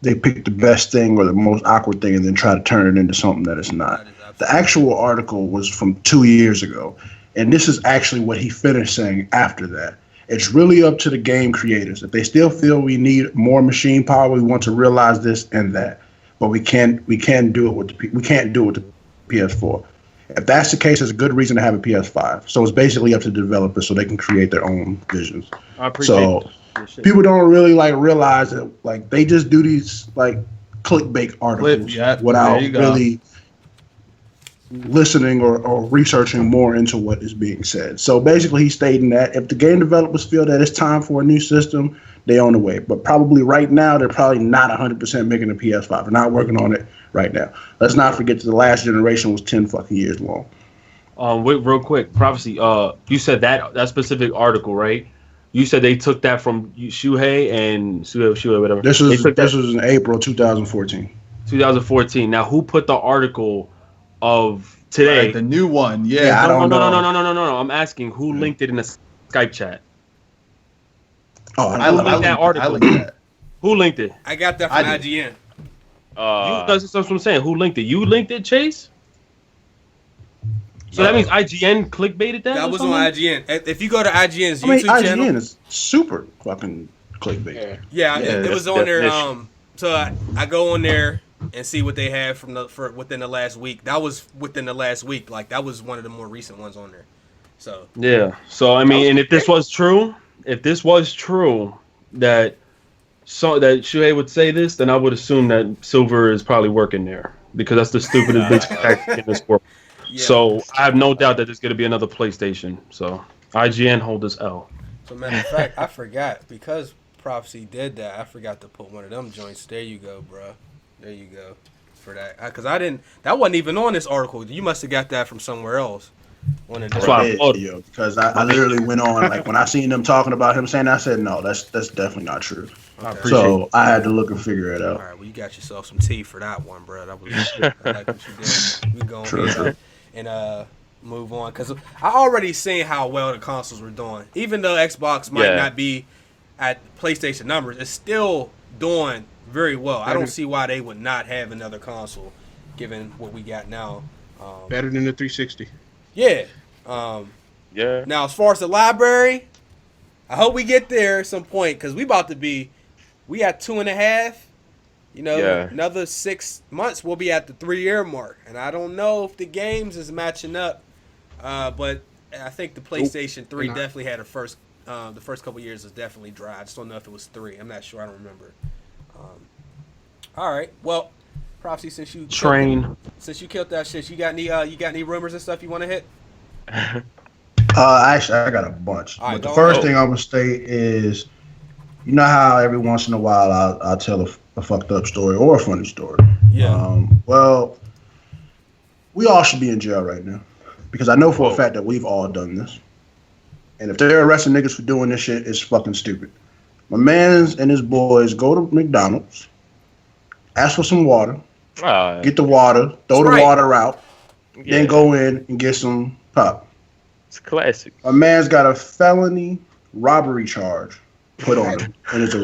they pick the best thing or the most awkward thing and then try to turn it into something that it's not. The actual article was from 2 years ago, and this is actually what he finished saying after that. It's really up to the game creators. If they still feel we need more machine power, we want to realize this and that, but we can't do it with the PS4. If that's the case, it's a good reason to have a PS5. So it's basically up to the developers so they can create their own visions. I appreciate this shit. People don't really like realize that like they just do these like clickbait articles without there you go. really listening or researching more into what is being said. So basically he's stating that if the game developers feel that it's time for a new system, they on the way. But probably right now they're probably not 100% making a PS5. They're not working on it right now. Let's not forget that the last generation was 10 fucking years long. Wait, real quick, Prophecy. You said that specific article, right? You said they took that from Shuhei and Shuhei, whatever. This was in April 2014. 2014. Now, who put the article of today? Right, the new one. Yeah, Yeah. I don't know. No. I'm asking who linked it in the Skype chat. Oh, I linked that article. I linked that. Who linked it? I got that from IGN. That's what I'm saying. Who linked it? You linked it, Chase? So that means IGN clickbaited that? That or was on something? IGN. If you go to IGN's I mean, YouTube IGN channel, is super fucking clickbait. yeah, Yeah, it that's was the on there. definition. So I go on there and see what they have for within the last week. That was within the last week. Like that was one of the more recent ones on there. So Yeah. So I mean, and if this was true that Shuhei would say this, then I would assume that Silver is probably working there because that's the stupidest bitch tactic in this world. yeah. So I have no doubt that there's gonna be another PlayStation. So IGN hold this L. So matter of fact, I forgot because Prophecy did that. I forgot to put one of them joints. There you go, bro. There you go for that. Because I didn't. That wasn't even on this article. You must have got that from somewhere else. That's why I Yeah, uploaded. yo, because I literally went on, like, when I seen them talking about him saying that, I said, no, that's definitely not true. I appreciate So I had to look and figure it All out. right, well, you got yourself some tea for that one, bro. That was I like what you did. We go True, ahead and move on because I already seen how well the consoles were doing. Even though Xbox might not be at PlayStation numbers, it's still doing very well. I don't see why they would not have another console, given what we got now. Better than the 360. Yeah. Yeah. Now, as far as the library, I hope we get there at some point because we at 2.5. Another 6 months, we'll be at the 3-year mark. And I don't know if the games is matching up, but I think the PlayStation 3 definitely had the first couple years was definitely dry. I just don't know if it was 3. I'm not sure. I don't remember. All right. Well, Prophecy, since you killed that shit, you got any rumors and stuff you want to hit? Actually, I got a bunch. All right, but the go first ahead. thing I'm gonna state is, you know how every once in a while I'll tell a fucked up story or a funny story. Yeah. Well, we all should be in jail right now because I know for a fact that we've all done this. And if they're arresting niggas for doing this shit, it's fucking stupid. My mans and his boys go to McDonald's, ask for some water, get the water, throw the water out, then go in and get some pop. It's classic. A man's got a felony robbery charge put on him and is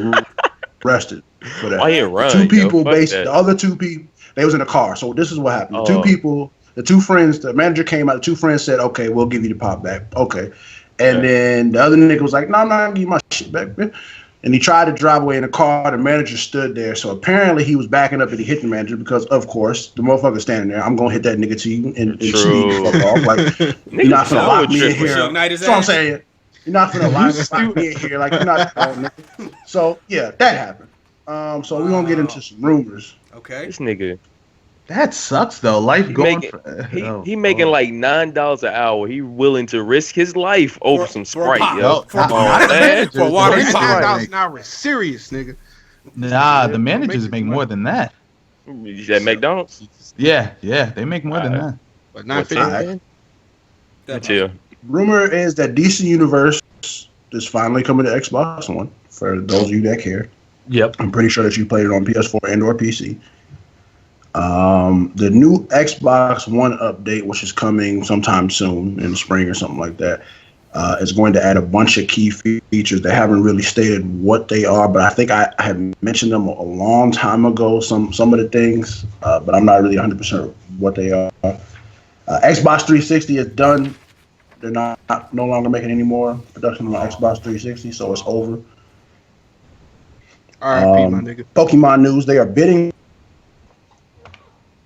arrested for that. Why you run? Two people, the other two people, they was in a car. So this is what happened. The Oh. two people, the two friends, the manager came out, the two friends said, okay, we'll give you the pop back. Okay. And then the other nigga was like, no, I'm not gonna give you my shit back, man. And he tried to drive away in a car. The manager stood there. So apparently he was backing up and he hit the manager because, of course, the motherfucker's standing there. I'm going to hit that nigga to you and speed the fuck off. Like, you're not going to lock me in here. That's what I'm saying. You're not going to lock me in here. Like, you're not. Nigga. So, yeah, that happened. So we're going to get into some rumors. Okay. This nigga. That sucks though. Life He going. he making like $9 an hour. He willing to risk his life over some Sprite, yo. Come on, man. For water The pop. managers- $9 an hour is serious, nigga. Nah, the managers make more than that. You said McDonald's? Yeah, they make more than that. But What's $9.50. Chill. Rumor is that DC Universe is finally coming to Xbox One. For those of you that care, Yep. I'm pretty sure that you played it on PS4 and or PC. The new Xbox One update, which is coming sometime soon in the spring or something like that, is going to add a bunch of key features. They haven't really stated what they are, but I think I had mentioned them a long time ago, some of the things, but I'm not really 100% what they are. Xbox 360 is done. They're no longer making any more production on the Xbox 360, so it's over. RIP, my nigga. Pokemon news, they are bidding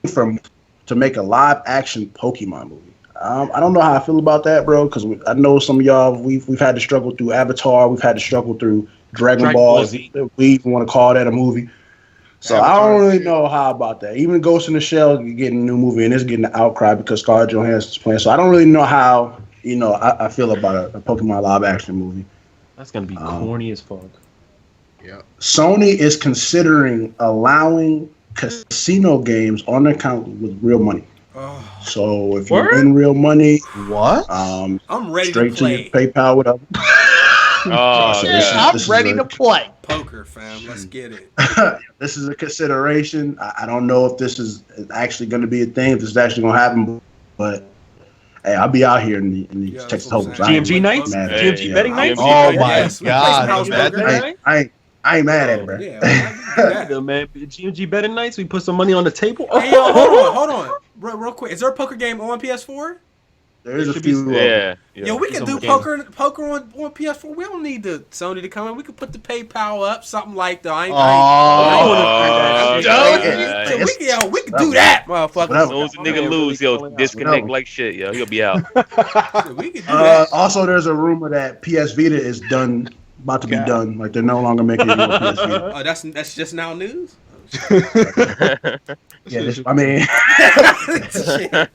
to make a live action Pokemon movie. I don't know how I feel about that, bro, because I know some of y'all, we've had to struggle through Avatar, we've had to struggle through Dragon Ball Z. We even want to call that a movie. So Avatar, I don't really know how about that. Even Ghost in the Shell getting a new movie and it's getting an outcry because Scarlett Johansson's playing. So I don't really know how, I feel about a Pokemon live action movie. That's gonna be corny as fuck. Yeah. Sony is considering allowing casino games on their account with real money. Oh, So if you win real money, What? I'm ready straight to to play your PayPal, whatever. Oh, So yeah. this is ready to play. poker, fam. Let's get it. This is a consideration. I don't know if this is actually going to be a thing, if this is actually going to happen, but hey, I'll be out here in the Yeah, Texas that's what I'm Hold'em. saying. GMG nights? Mad at Hey, it. GMG betting nights? Oh my Yes, we play god, some house that- poker. I ain't mad at it, bro. Yeah, man. Yeah, man. GMG betting nights. We put some money on the table. Hey, yo, hold on. Real quick. Is there a poker game on PS4? There is a should be- few. Yeah. Yo, we can Some do games. poker on PS4. We don't need the Sony to come in. We could put the PayPal up, something like that. I ain't Oh, crazy. So we can do that, motherfucker. As soon as a nigga lose, he'll disconnect like shit, yo. He'll be out. So we can do that. Also, there's a rumor that PS Vita is about to be done. Like they're no longer making it with PS Vita. Oh, that's just now news. Yeah, I mean,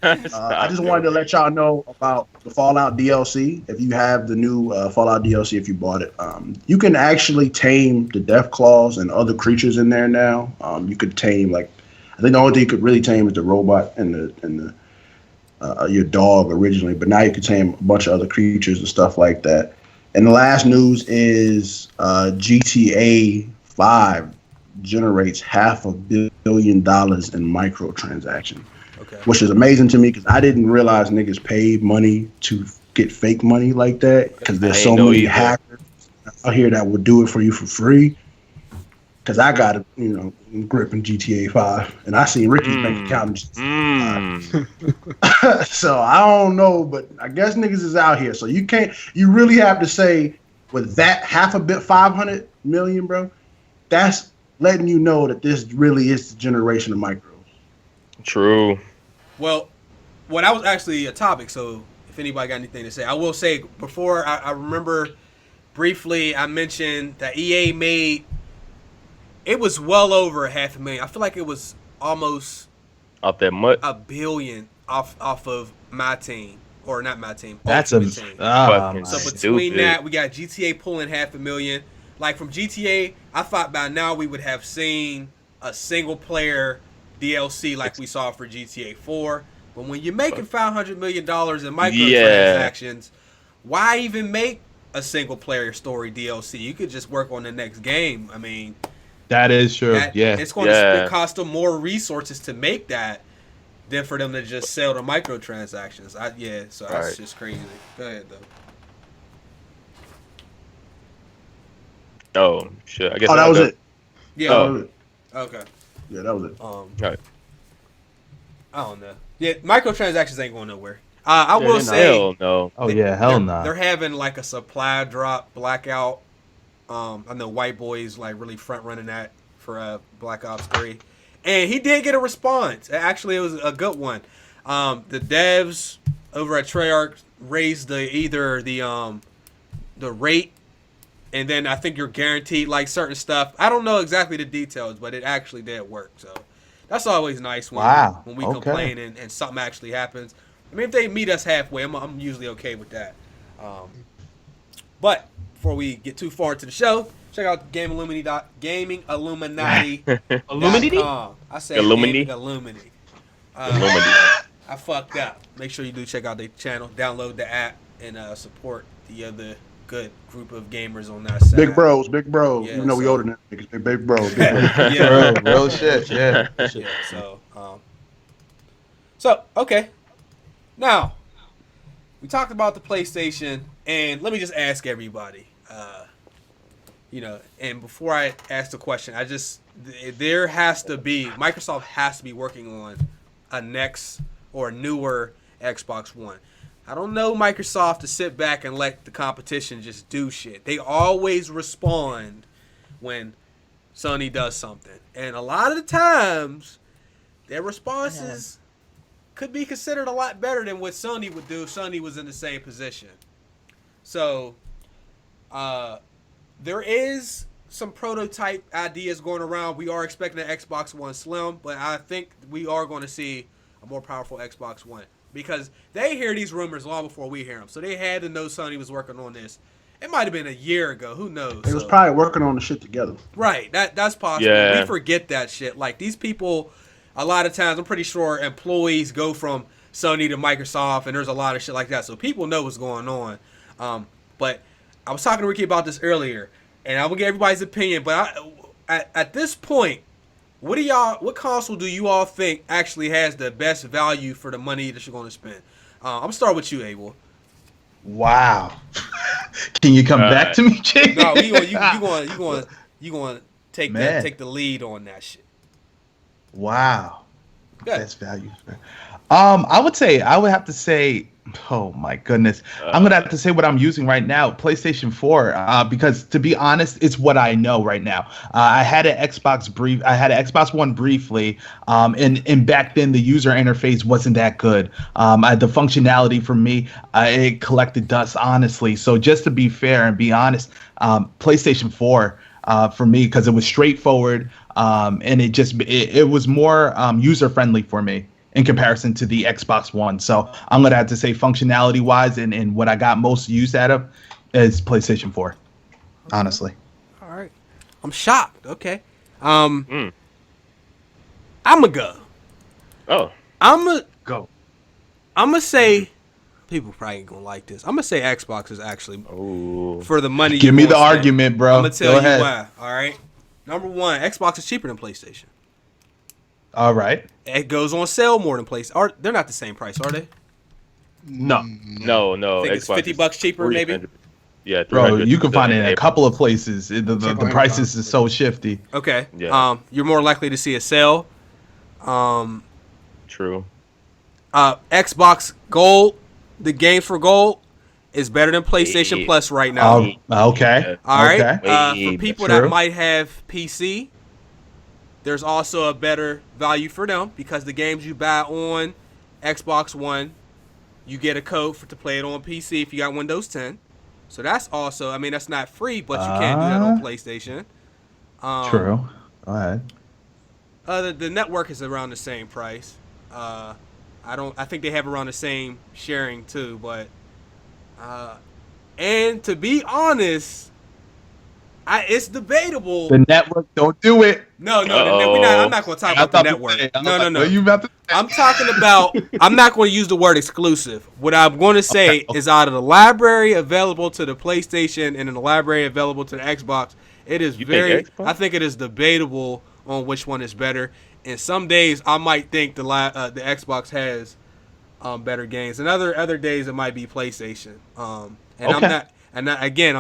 I just wanted to let y'all know about the Fallout DLC. If you have the new Fallout DLC, if you bought it, you can actually tame the death claws and other creatures in there now. You could tame I think the only thing you could really tame is the robot and the your dog originally, but now you can tame a bunch of other creatures and stuff like that. And the last news is GTA 5 generates $500 million in microtransactions, which is amazing to me because I didn't realize niggas paid money to get fake money like that because there's so many hackers out here that will do it for you for free. Because I got grip in GTA 5, and I seen Ricky's bank account. So I don't know, but I guess niggas is out here. So you really have to say with that $500 million, bro, that's letting you know that this really is the generation of micros. True. Well, that was actually a topic. So if anybody got anything to say, I will say before I remember briefly I mentioned that EA made. It was well over $500,000. I feel like it was almost Off that mutt. $1 billion off of my team, or not my team. That's Ultimate team. Fucking So between stupid. that, we got GTA pulling $500,000. Like from GTA, I thought by now we would have seen a single player DLC like we saw for GTA 4. But when you're making $500 million in microtransactions, why even make a single player story DLC? You could just work on the next game. I mean. That is true. It's going to cost them more resources to make that than for them to just sell the microtransactions. So that's just crazy. Go ahead, though. Oh, shit. I guess that was it. Yeah. Oh. Okay. Yeah, that was it. Right. I don't know. Yeah, microtransactions ain't going nowhere. I will say. Hell no. Oh, yeah, hell no. They're having like a supply drop blackout. I know White Boy's like really front running that for Black Ops 3, and he did get a response. Actually, it was a good one. The devs over at Treyarch raised the rate, and then I think you're guaranteed like certain stuff. I don't know exactly the details, but it actually did work. So that's always nice when we complain and something actually happens. I mean, if they meet us halfway, I'm usually okay with that. But before we get too far into the show, check out Gaming Illuminati. Illuminati? I said Illuminati? Illuminati. Illuminati. I fucked up. Make sure you do check out their channel, download the app, and support the other good group of gamers on that side. Big bros. Yeah, Even though we older than niggas, big bros. Yeah. Real shit. Yeah. So okay. Now, we talked about the PlayStation, and let me just ask everybody, and before I ask the question, Microsoft has to be working on a next or newer Xbox One. I don't know Microsoft to sit back and let the competition just do shit. They always respond when Sony does something. And a lot of the times, their responses could be considered a lot better than what Sony would do if Sony was in the same position. So, there is some prototype ideas going around. We are expecting an Xbox One Slim, but I think we are going to see a more powerful Xbox One because they hear these rumors long before we hear them. So they had to know Sony was working on this. It might have been a year ago. Who knows? They was probably working on the shit together. Right. That's possible. Yeah. We forget that shit. Like, these people, a lot of times, I'm pretty sure employees go from Sony to Microsoft, and there's a lot of shit like that. So people know what's going on. But I was talking to Ricky about this earlier, and I will get everybody's opinion. But at this point, what console do you all think actually has the best value for the money that you're going to spend? I'm gonna start with you, Abel. Wow. Can you come back to me, Jay? No, you going to take the lead on that shit. Wow. Good. Best value. I would have to say Oh my goodness. I'm gonna have to say what I'm using right now, PlayStation 4, because to be honest, it's what I know right now. I had an Xbox One briefly, and back then the user interface wasn't that good. The functionality for me, it collected dust, honestly. So just to be fair and be honest, PlayStation 4 for me, because it was straightforward, and it was more user friendly for me in comparison to the Xbox One. So I'm going to have to say functionality wise and what I got most use out of is PlayStation 4, honestly. All right. I'm shocked. Okay. I'm going to go. Oh. I'm going Go. to say, people probably ain't going to like this. I'm going to say Xbox is actually, for the money. Give me the argument, bro. I'm going to tell Go you ahead. why. All right. Number one, Xbox is cheaper than PlayStation. All right. It goes on sale more than PlayStation. They're not the same price, are they? No. No. I think it's Xbox $50 cheaper, maybe. 300. Yeah, Bro, 300 you can find it in a April. couple of places. The prices is so shifty. Okay. Yeah. You're more likely to see a sale. True. Xbox Gold, the games for Gold, is better than PlayStation Plus right now. Okay. All right. Okay. For people True. that might have PC, there's also a better value for them because the games you buy on Xbox One, you get a code to play it on PC if you got Windows 10. So that's also, I mean, that's not free, but you can't do that on PlayStation. True. Go ahead. The network is around the same price. I think they have around the same sharing too, but and to be honest, it's debatable. The network, don't do it. No, I'm not going to talk about the network. No. What are you about to say? I'm talking about. I'm not going to use the word exclusive. What I'm going to say is out of the library available to the PlayStation and in the library available to the Xbox, it is I think it is debatable on which one is better. And some days I might think the Xbox has better games, and other days it might be PlayStation. I'm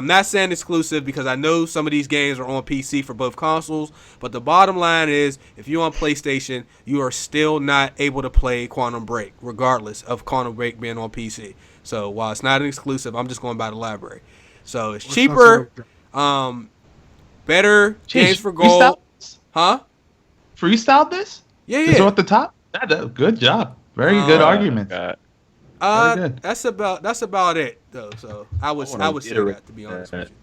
not saying exclusive because I know some of these games are on PC for both consoles, but the bottom line is if you're on PlayStation, you are still not able to play Quantum Break, regardless of Quantum Break being on PC. So while it's not an exclusive, I'm just going by the library. So it's cheaper, better games for gold. Huh? Freestyle this? Yeah. Is it at the top? Good job. Very good argument. That's about it though. So I would say that, to be honest with you.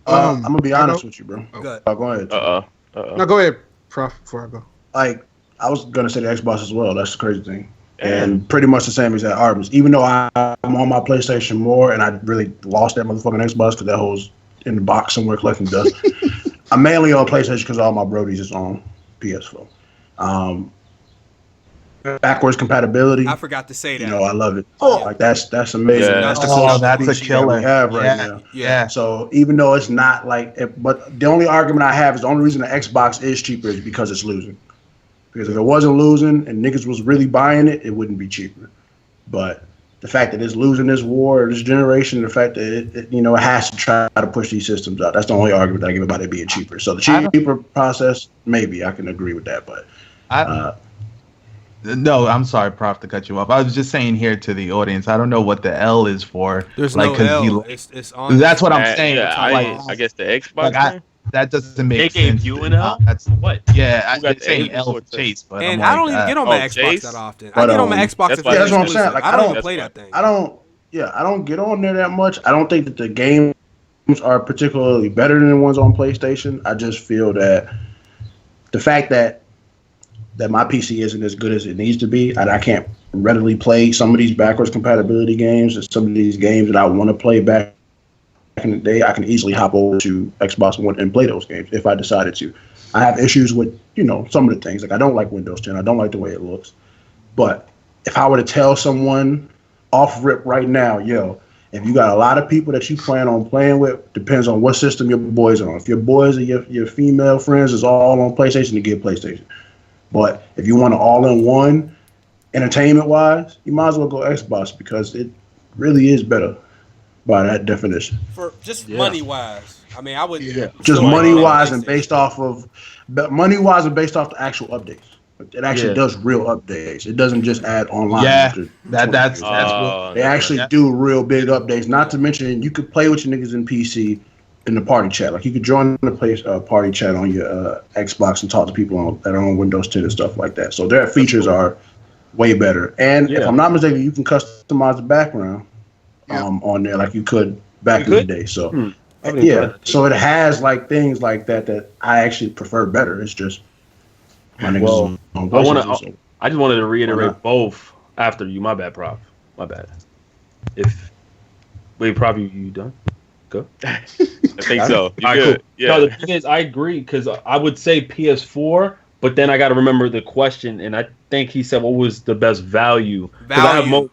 I'm gonna be honest with you, bro. Go ahead. No, go ahead, Prof. Before I go. Like I was gonna say the Xbox as well. That's the crazy thing, and pretty much the same exact arguments. Even though I'm on my PlayStation more, and I really lost that motherfucking Xbox because that hole's in the box somewhere collecting dust. I'm mainly on PlayStation because all my brodies is on PS4. Backwards compatibility. I forgot to say that. You know, I love it. Like that's amazing. Yeah. That's the that's a PC killer. that we have right now. Yeah. So even though it's not like, but the only argument I have is the only reason the Xbox is cheaper is because it's losing. Because if it wasn't losing and niggas was really buying it, it wouldn't be cheaper. But the fact that it's losing this war, this generation, the fact that it has to try to push these systems out. That's the only argument that I give about it being cheaper. So the cheaper process, maybe I can agree with that. But no, I'm sorry, Prof, to cut you off. I was just saying here to the audience, I don't know what the L is for. There's no L. It's on. That's what I'm saying. Yeah, I guess the Xbox. That doesn't make sense. They gave you an L? That's What? Yeah, I'm got the saying A L before for Chase, but And I'm I don't even get on my Xbox Chase? that often. But, I get on my Xbox that's if why- it's that's what I'm exclusive. saying. Like, I don't even play that thing. I don't get on there that much. I don't think that the games are particularly better than the ones on PlayStation. I just feel that the fact that my PC isn't as good as it needs to be, and I can't readily play some of these backwards compatibility games and some of these games that I want to play back in the day, I can easily hop over to Xbox One and play those games if I decided to. I have issues with, some of the things. Like I don't like Windows 10. I don't like the way it looks. But if I were to tell someone off rip right now, if you got a lot of people that you plan on playing with, depends on what system your boys are on. If your boys or your female friends is all on PlayStation, you get PlayStation. But if you want an all-in-one, entertainment-wise, you might as well go Xbox because it really is better by that definition. For just money-wise, I mean, I would. Just money-wise and based off the actual updates. It actually does real updates. It doesn't just add online. Yeah, that's Oh, They actually do real big updates. Not to mention, you could play with your niggas in PC in the party chat. Like you could join the party chat on your Xbox and talk to people that are on Windows 10 and stuff like that. So their features are way better. And if I'm not mistaken, you can customize the background on there like you could back in the day. So so it has like things like that I actually prefer better. It's just my niggas on PlayStation. I just wanted to reiterate both after you. My bad, Prof. My bad. Prof, you done? Go. I think so. You All right, good? cool. Yeah. No, the thing is, I agree because I would say PS4, but then I got to remember the question, and I think he said what was the best value. I have more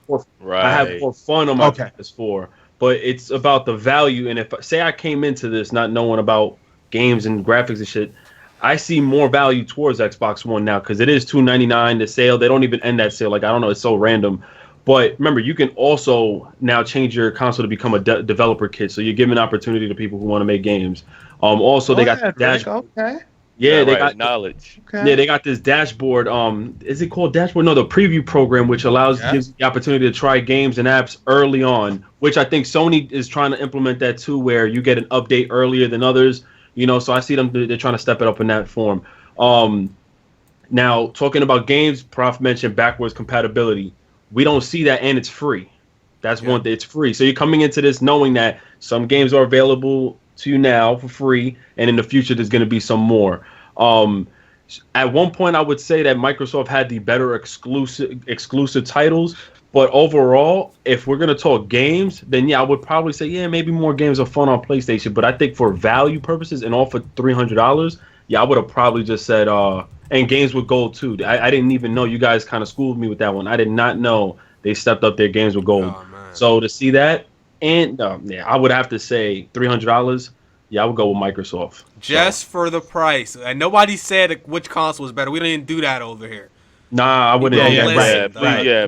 fun on my PS4, but it's about the value. And if say I came into this not knowing about games and graphics and shit, I see more value towards Xbox One now because it is $299 the sale. They don't even end that sale. Like I don't know, it's so random. But remember, you can also now change your console to become a developer kit, so you're giving opportunity to people who want to make games. Also, they got the dashboard. Yeah, they got knowledge. Yeah, they got this dashboard. Is it called dashboard? No, the preview program, which gives you the opportunity to try games and apps early on. Which I think Sony is trying to implement that too, where you get an update earlier than others. You know, so I see them. They're trying to step it up in that form. Now talking about games, Prof mentioned backwards compatibility. We don't see that, and it's free. That's one thing. It's free. So you're coming into this knowing that some games are available to you now for free, and in the future there's going to be some more. At one point, I would say that Microsoft had the better exclusive titles, but overall, if we're going to talk games, then I would probably say maybe more games are fun on PlayStation. But I think for value purposes and all for $300, I would have probably just said and games with gold too. I didn't even know. You guys kind of schooled me with that one. I did not know they stepped up their games with gold. So to see that, and I would have to say $300. I would go with Microsoft. Just for the price. And nobody said which console was better. We don't even do that over here. Nah, I wouldn't.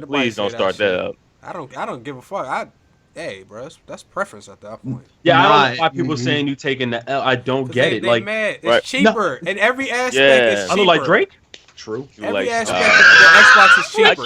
Please don't start that up. I don't give a fuck. Hey, bro, that's preference at that point. Yeah, I don't know why people saying you taking the L. I don't get it. They mad. It's cheaper in every aspect. It's cheaper. I look like Drake. True. Every aspect of the Xbox is cheaper.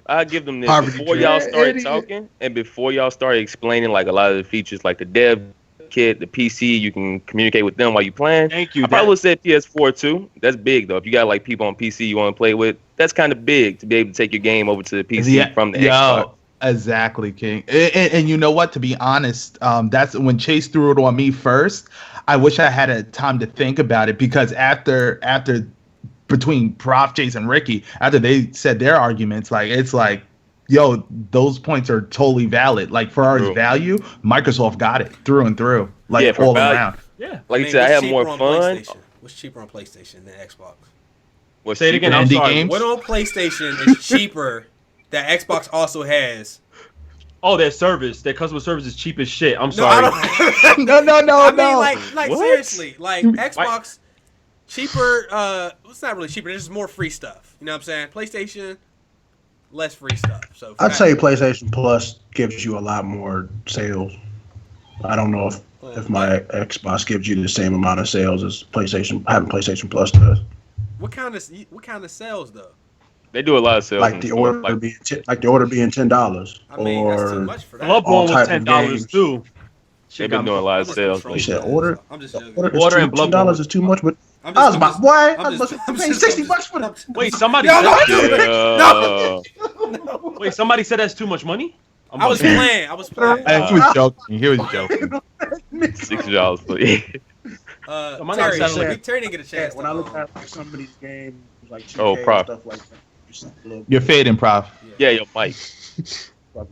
I give them this before y'all started talking and before y'all started explaining like a lot of the features, like the dev kit, the PC, you can communicate with them while you playing. Thank you. I probably would say PS4 too. That's big though. If you got like people on PC you want to play with, that's kind of big to be able to take your game over to the PC from the Xbox. Exactly, King. And you know what? To be honest, that's when Chase threw it on me first. I wish I had a time to think about it because after between Prof, Chase, and Ricky, after they said their arguments, like it's like, yo, those points are totally valid. Like for our value, Microsoft got it through and through, like all around. Yeah, like you said, I have more fun. What's cheaper on PlayStation than Xbox? Say it again. I'm sorry. Games? What on PlayStation is cheaper that Xbox also has? Oh, their service, their customer service is cheap as shit. I'm sorry. No. I mean, like seriously, like Xbox cheaper. It's not really cheaper. There's just more free stuff. You know what I'm saying? PlayStation, less free stuff. So I'd say PlayStation Plus gives you a lot more sales. I don't know if my Xbox gives you the same amount of sales as having PlayStation Plus does. What kind of sales though? They do a lot of sales. Like the order being $10. I mean, that's too much for that. Bloodborne was $10 too. They've been doing a lot of sales. You said order. I'm just order and $10 is too much, but I was paying $60 for them. Wait, somebody. No. Wait, somebody said that's too much money. I was playing. He was joking. $60 for it. Terry didn't get a chance. When I look at like some of these games, like 2K Prof. and stuff like that, You're fading, Prof. Yeah, yo, Mike. Fuck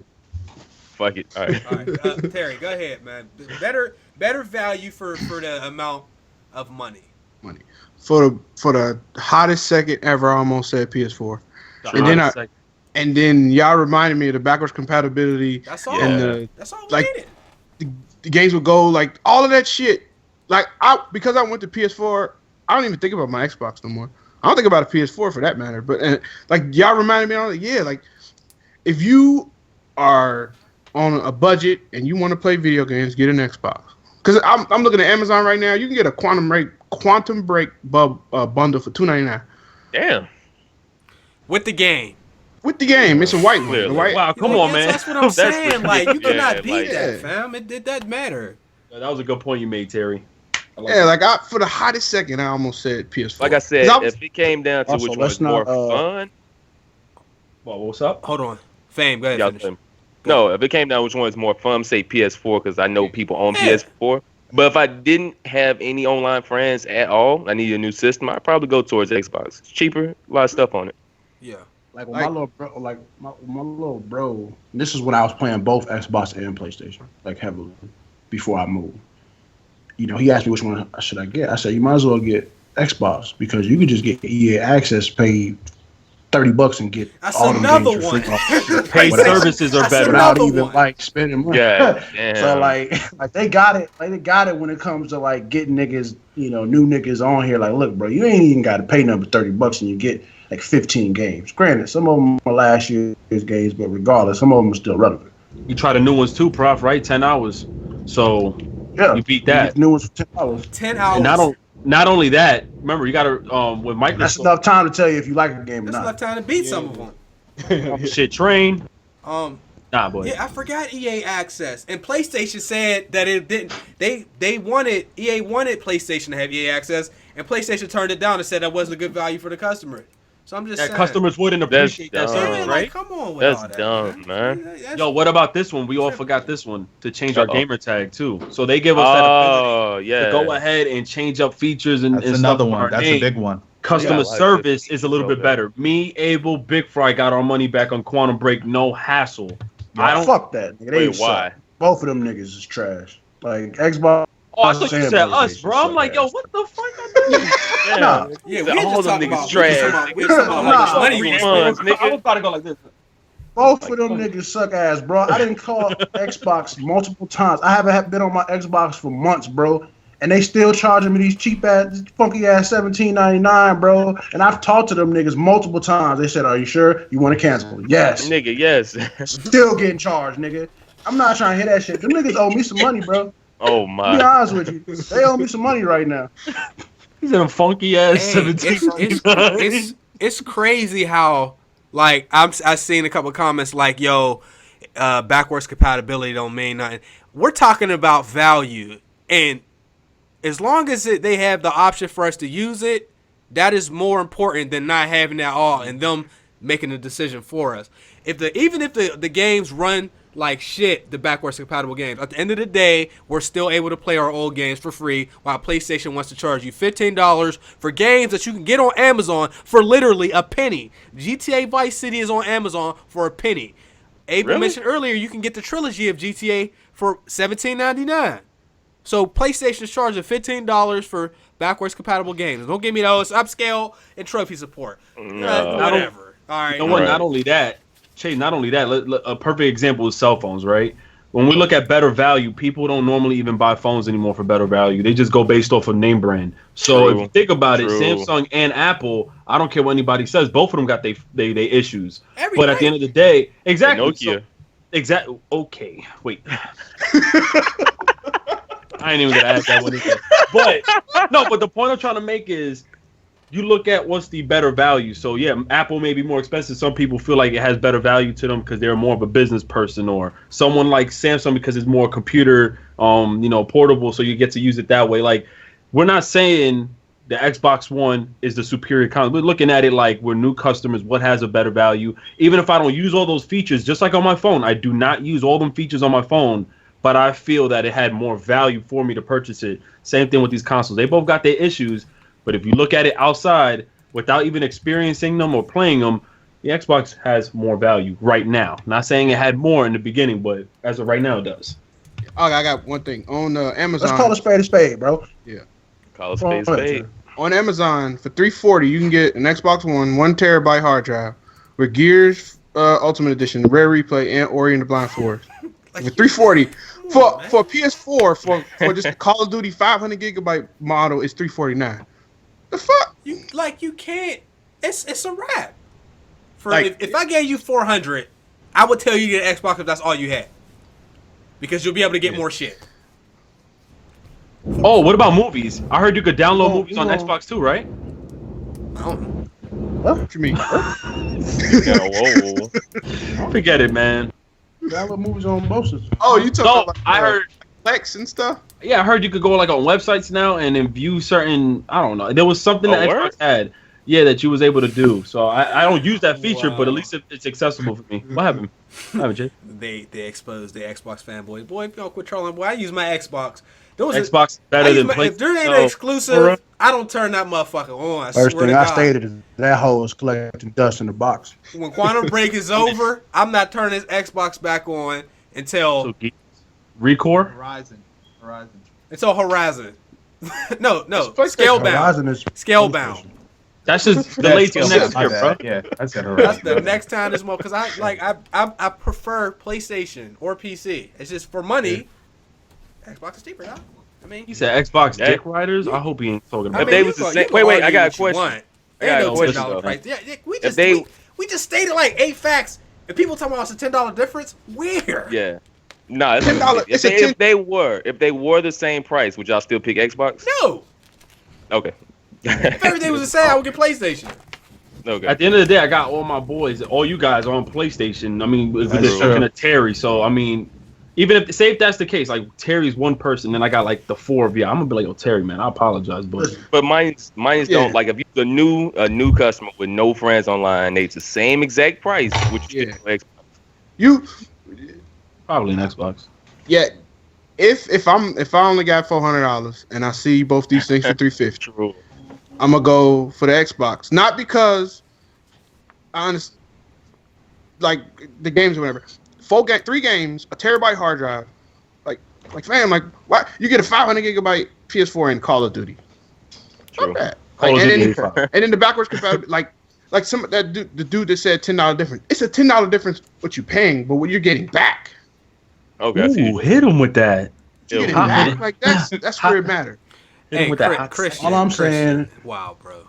it. All right. Terry, go ahead, man. Better value for the amount of money. For the hottest second ever, I almost said PS4. And then y'all reminded me of the backwards compatibility. That's all. That's all we needed. The games would go like all of that shit. Like because I went to PS4, I don't even think about my Xbox no more. I don't think about a PS4 for that matter. But like y'all reminded me on it. Like if you are on a budget and you want to play video games, get an Xbox. Because I'm looking at Amazon right now. You can get a Quantum Break bundle for $2.99. Damn. with the game. With the game, it's a white one. Clearly. The white, Wow, come Like, on, yes, man. That's what I'm saying. Like, you cannot yeah, beat like- that, fam. It doesn't matter. That was a good point you made, Terry. yeah, like for the hottest second, I almost said PS4. Like I said, 'Cause I was- if it came down to Also, which let's one's more not, fun, Well, what's up? Hold on. Fame, go ahead. y'all Finish. can- no, if it came down to which one is more fun, say PS4 because I know people own Yeah. PS4. But if I didn't have any online friends at all, I need a new system, I'd probably go towards Xbox. It's cheaper, a lot of stuff on it. Yeah. Like when my little bro, this is when I was playing both Xbox and PlayStation, like heavily, before I moved. You know, he asked me which one should I get. I said, you might as well get Xbox because you could just get EA Access, pay $30 and get That's all them another games for one. free off Paid That's services are that's better. without another even one. like spending money. Yeah, damn. So like they got it. Like they got it when it comes to like getting niggas, you know, new niggas on here. Like, look, bro, you ain't even got to pay number $30 and you get like 15 games. Granted, some of them are last year's games, but regardless, some of them are still relevant. You try the new ones too, Prof, right? 10 hours. So Yeah, you beat that. get the new ones for $10. 10 hours. And not only that, remember, you got to, with Microsoft, That's enough time to tell you if you like a game or That's enough not. time to beat some of them. shit train. Nah, boy. Yeah, I forgot EA Access. And PlayStation said that it didn't. EA wanted PlayStation to have EA Access, and PlayStation turned it down and said that wasn't a good value for the customer. So I'm just That saying. customers wouldn't appreciate that dumb. Yeah, service, like, right? come on with That's all that, dumb, man. That's- Yo, what about this one? We all forgot this one to change our Uh-oh. gamer tag too. So they give us that ability Oh, yeah. to go ahead and change up features and, That's and another stuff on one. our That's name. a big one. Customer Yeah, I like service it. is a little So bit better. Me, Abel, Big Fry got our money back on Quantum Break, no hassle. I don't. Fuck that. Nigga. They Wait, why? suck. Both of them niggas is trash. Like Xbox. Oh, I thought you and said us, PlayStation bro. I'm suck like, yo, ass. what the fuck? Yeah. Nah. Yeah, Said we all just them talking niggas about trash. we just talking about how much Nah. money you Refunds, gonna spend. nigga. I was about to go like this. Both of them niggas suck ass, bro. I didn't call Xbox multiple times. I haven't been on my Xbox for months, bro. And they still charging me these cheap ass, funky ass $17.99, bro. And I've talked to them niggas multiple times. They said, "Are you sure you want to cancel?" Yes. Nigga, yes. Still getting charged, nigga. I'm not trying to hear that shit. Them niggas owe me some money, bro. Oh, To be my. honest with you, they owe me some money right now. He's in a funky ass Hey, 17. it's crazy how like I've seen a couple comments like, yo, backwards compatibility don't mean nothing. We're talking about value, and as long as they have the option for us to use it, that is more important than not having that all and them making the decision for us. Even if the games run like shit, the backwards compatible games, at the end of the day, we're still able to play our old games for free, while PlayStation wants to charge you $15 for games that you can get on Amazon for literally a penny. GTA Vice City is on Amazon for a penny. Abel Really? mentioned earlier you can get the trilogy of GTA for $17.99. So PlayStation's charging $15 for backwards compatible games. Don't give me those upscale and trophy support. No. Whatever. All right. You know what? Right. Not only that, Chase. Not only that. A perfect example is cell phones, right? When we look at better value, people don't normally even buy phones anymore for better value. They just go based off of name brand. So True. if you think about it, True. Samsung and Apple, I don't care what anybody says, both of them got they issues. Every But at the end of the day, exactly. Nokia. Exactly. Okay. Wait. I ain't even gonna add that one either. But no. But the point I'm trying to make is, you look at what's the better value. So yeah, Apple may be more expensive. Some people feel like it has better value to them because they're more of a business person, or someone like Samsung because it's more computer, portable. So you get to use it that way. Like, we're not saying the Xbox One is the superior console. We're looking at it like we're new customers. What has a better value? Even if I don't use all those features, just like on my phone, I do not use all them features on my phone, but I feel that it had more value for me to purchase it. Same thing with these consoles. They both got their issues, but if you look at it outside without even experiencing them or playing them, the Xbox has more value right now. Not saying it had more in the beginning, but as of right now, it does. Oh, I got one thing on Amazon. Let's call a spade, bro. Call it space spade. On Amazon for $340, you can get an Xbox One 1 terabyte hard drive with Gears Ultimate Edition, Rare Replay, and Ori and the Blind Forest. For $340 for PS4 for just Call of Duty 500 gigabyte model is $349. The fuck? You can't. It's a wrap. For Like- if I gave you 400, I would tell you to get an Xbox if that's all you had, because you'll be able to get more shit. Oh, what about movies? I heard you could download Oh, movies on no. Xbox too, right? I don't know. What you mean? Yeah, whoa. Forget it, man. Download movies on both systems. Oh, you talking So about I heard. Plex and stuff? Yeah, I heard you could go like on websites now and then view certain. I don't know. There was something that word? Xbox had. Yeah, that you was able to do. So I don't use that feature, but at least it's accessible for me. What happened? What happened, Jay? They exposed the Xbox fanboys. Boy, y'all quit trolling. Boy, I use my Xbox. There was Xbox is better than PlayStation. If there ain't So, an exclusive, I don't turn that motherfucker on. I First swear thing to I God. stated is that hoe is collecting dust in the box. When Quantum Break is over, I'm not turning this Xbox back on until Recore? Horizon. Horizon. no, PlayStation. Scalebound. Horizon is Scalebound. PlayStation. That's just delayed till next My year, bro. bad. Yeah, that's got That's Horizon. the next time this month because I prefer PlayStation or PC. It's just for money. Xbox is cheaper, though. I mean, He said Xbox Yeah. dick riders. I hope he ain't talking about If that. they you was the can- same- you can wait, I argue got a what you question. want. I Ain't got no a question, $10 though. price. Yeah, we If just they- we just stated like 8 facts. If people talking about it's a $10 difference, where? Yeah. Nah, it's $10 if they were the same price, would y'all still pick Xbox? No. Okay. If everything was the same, I would get PlayStation. Okay. At the end of the day, I got all my boys, all you guys on PlayStation. I mean, with the That's exception true. of Terry. So I mean, even if that's the case, like Terry's one person, then I got like the 4 of you. I'm gonna be like, oh Terry, man, I apologize, but But mine's Yeah. don't like if you're a new customer with no friends online, it's the same exact price, which you Yeah. get for Xbox. You probably an Xbox. yeah. If I only got $400 and I see both these things for $350, True. I'm gonna go for the Xbox. Not because like the games or whatever. 3 games, a terabyte hard drive. Like fam, like why you get a 500 gigabyte PS4 and Call of Duty? True. Not bad. Call Like, of and, Duty then, 85. and then the backwards compatibility, like some the dude that said $10 difference. It's a $10 difference what you paying, but what you're getting back. Okay. I see. Ooh, hit him with that. What you Yeah. getting Hot back. minute. Like that's where it matters. Hit him Hey, with that hot Christian. All I'm Christian. saying- Wow, bro.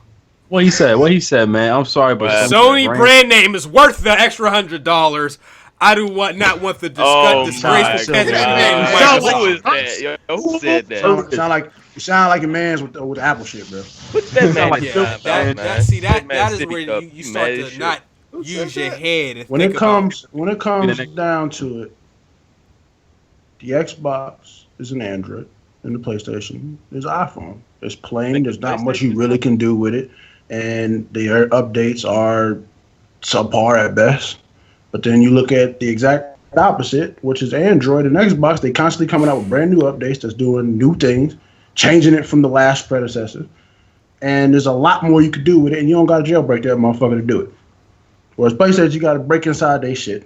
What he said, man. I'm sorry, but Sony brand name is worth the extra $100. I do not want the Oh disgraceful my peasant God. name. Who is that? Yo, who said that? You sound like a man's with the Apple shit, bro. What's that man? like Yeah, talking about, that man? that man is City where Cup. you start Mad as to shit. not use your head and When think it comes next- down to it, the Xbox is an Android and the PlayStation is an iPhone. It's plain. There's not much you really can do with it, and their updates are subpar at best. But then you look at the exact opposite, which is Android and Xbox. They constantly coming out with brand new updates that's doing new things, changing it from the last predecessor. And there's a lot more you could do with it, and you don't got to jailbreak that motherfucker to do it. Whereas PlayStation, you got to break inside they shit,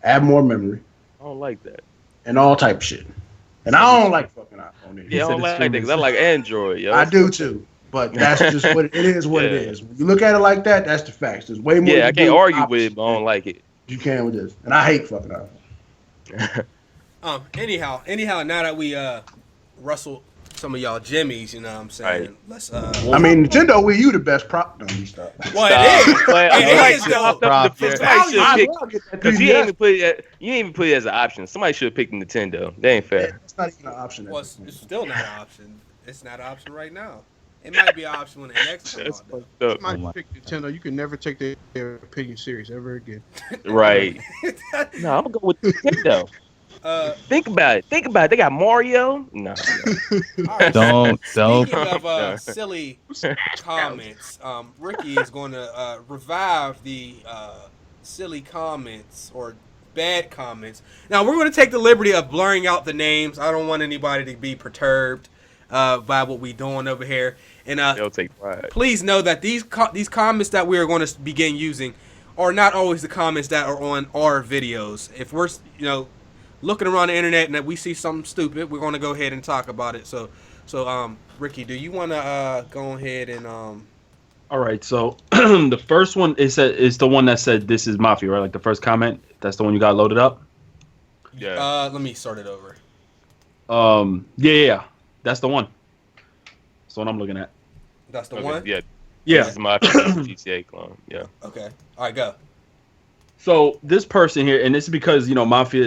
add more memory, I don't like that. and all type of shit. And I don't like fucking iPhone. Yeah, I don't like that 'cause I like Android, yo. I do too. But that's just what it is. What it Yeah. is. When you look at it like that, that's the facts. There's way more. Yeah, you I can can't do argue opposite with it, but I don't like it. You can with this, and I hate fucking iPhone. Anyhow, now that we rustled some of y'all jimmies, you know what I'm saying? Right. Let's I mean, Nintendo Wii U the best prop. No, you stop. well, it is. It is though. Somebody It's should value. pick because you ain't even put it. You ain't even put it as an option. Somebody should have picked the Nintendo. That ain't fair. It's not even an option. Well, it's still not an option. It's not an option right now. It might be an option when the next come That's out. though. fucked up. Somebody pick Nintendo. You can never take their opinion serious ever again. Right. No, I'm gonna go with Nintendo. Think about it. They got Mario. No. All right, Don't. Speaking of silly comments, Ricky is going to revive the silly comments or bad comments. Now, we're going to take the liberty of blurring out the names. I don't want anybody to be perturbed by what we're doing over here. And They'll take pride. please know that these comments that we are going to begin using are not always the comments that are on our videos. If we're, looking around the internet and that we see something stupid, we're going to go ahead and talk about it. So Ricky, do you want to go ahead and All right, so the first one is the one that said this is Mafia, right? Like the first comment. That's the one you got loaded up. Yeah. let me start it over. Yeah. That's the one. That's the one I'm looking at. That's the Okay, one? Yeah. Yeah. This is my GTA clone. Yeah. Okay. All right, go. So this person here, and this is because Mafia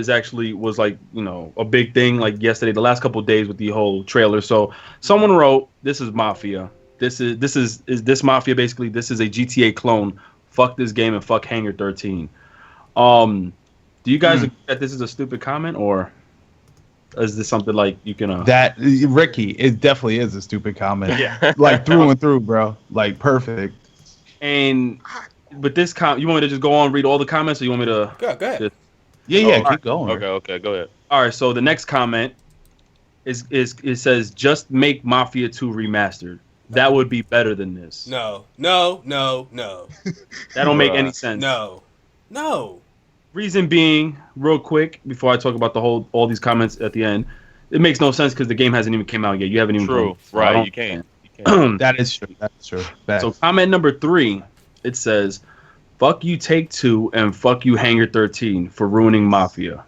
was like a big thing like yesterday, the last couple of days with the whole trailer. So someone wrote, "This is Mafia. This is Mafia basically. This is a GTA clone. Fuck this game and fuck Hangar 13. Do you guys agree that this is a stupid comment, or is this something like you can? That Ricky, it definitely is a stupid comment. Yeah. Like through and through, bro. Like perfect. And but this you want me to just go on and read all the comments, or you want me to? Go ahead. Yeah, keep going. Okay, go ahead. All right, so the next comment is it says just make Mafia 2 remastered. That would be better than this. No. That don't make any sense. No. Reason being, real quick, before I talk about all these comments at the end, it makes no sense because the game hasn't even came out yet. You haven't even True, played it, so right? You can't. That is true. That's true. So comment number 3, it says, "Fuck you, Take-Two, and fuck you, Hangar 13 for ruining Mafia."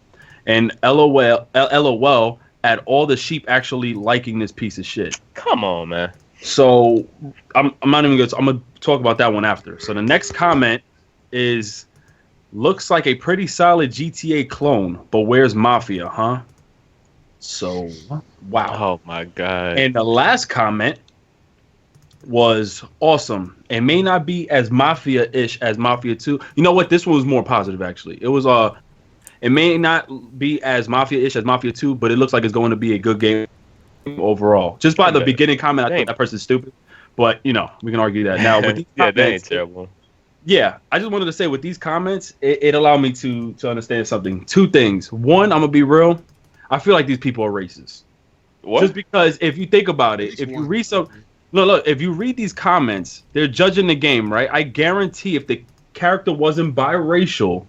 And LOL at all the sheep actually liking this piece of shit. Come on, man. So I'm not even I'm gonna talk about that one after. So the next comment is, looks like a pretty solid GTA clone, but where's Mafia, huh? So wow. Oh my god. And the last comment was awesome. It may not be as Mafia-ish as Mafia 2. You know what? This one was more positive actually. It was it may not be as Mafia-ish as Mafia 2, but it looks like it's going to be a good game overall. Just by the beginning comment, I thought that person's stupid. But we can argue that. Now with these comments, that ain't terrible. Yeah, I just wanted to say with these comments, it allowed me to understand something. 2 things. One, I'm gonna be real. I feel like these people are racist. What? Just because if you think about it, if you read if you read these comments, they're judging the game, right? I guarantee if the character wasn't biracial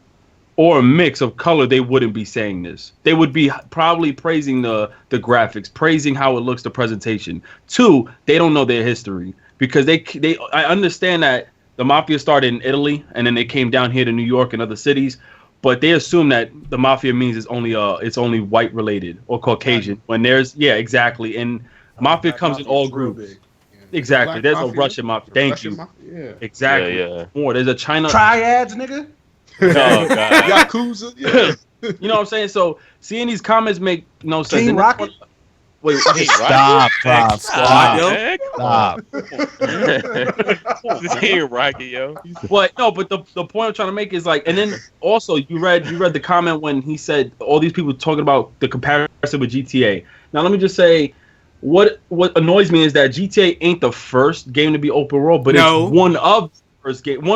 or a mix of color, they wouldn't be saying this. They would be probably praising the graphics, praising how it looks, the presentation. 2, they don't know their history because I understand that the Mafia started in Italy and then they came down here to New York and other cities, but they assume that the Mafia means it's only white related or Caucasian. When there's exactly, and Mafia comes in all groups. Exactly. There's a Russian Mafia. Thank you. Yeah. Exactly. Yeah. More. There's a China. Triads, nigga. Oh god. Yakuza. Yeah. You know what I'm saying? So seeing these comments make no sense. Team And Rocket? Wait. Stop. Team Rocket, yo. But the point I'm trying to make is like, and then also you read the comment when he said all these people talking about the comparison with GTA. Now let me just say, what annoys me is that GTA ain't the first game to be open world, but it's one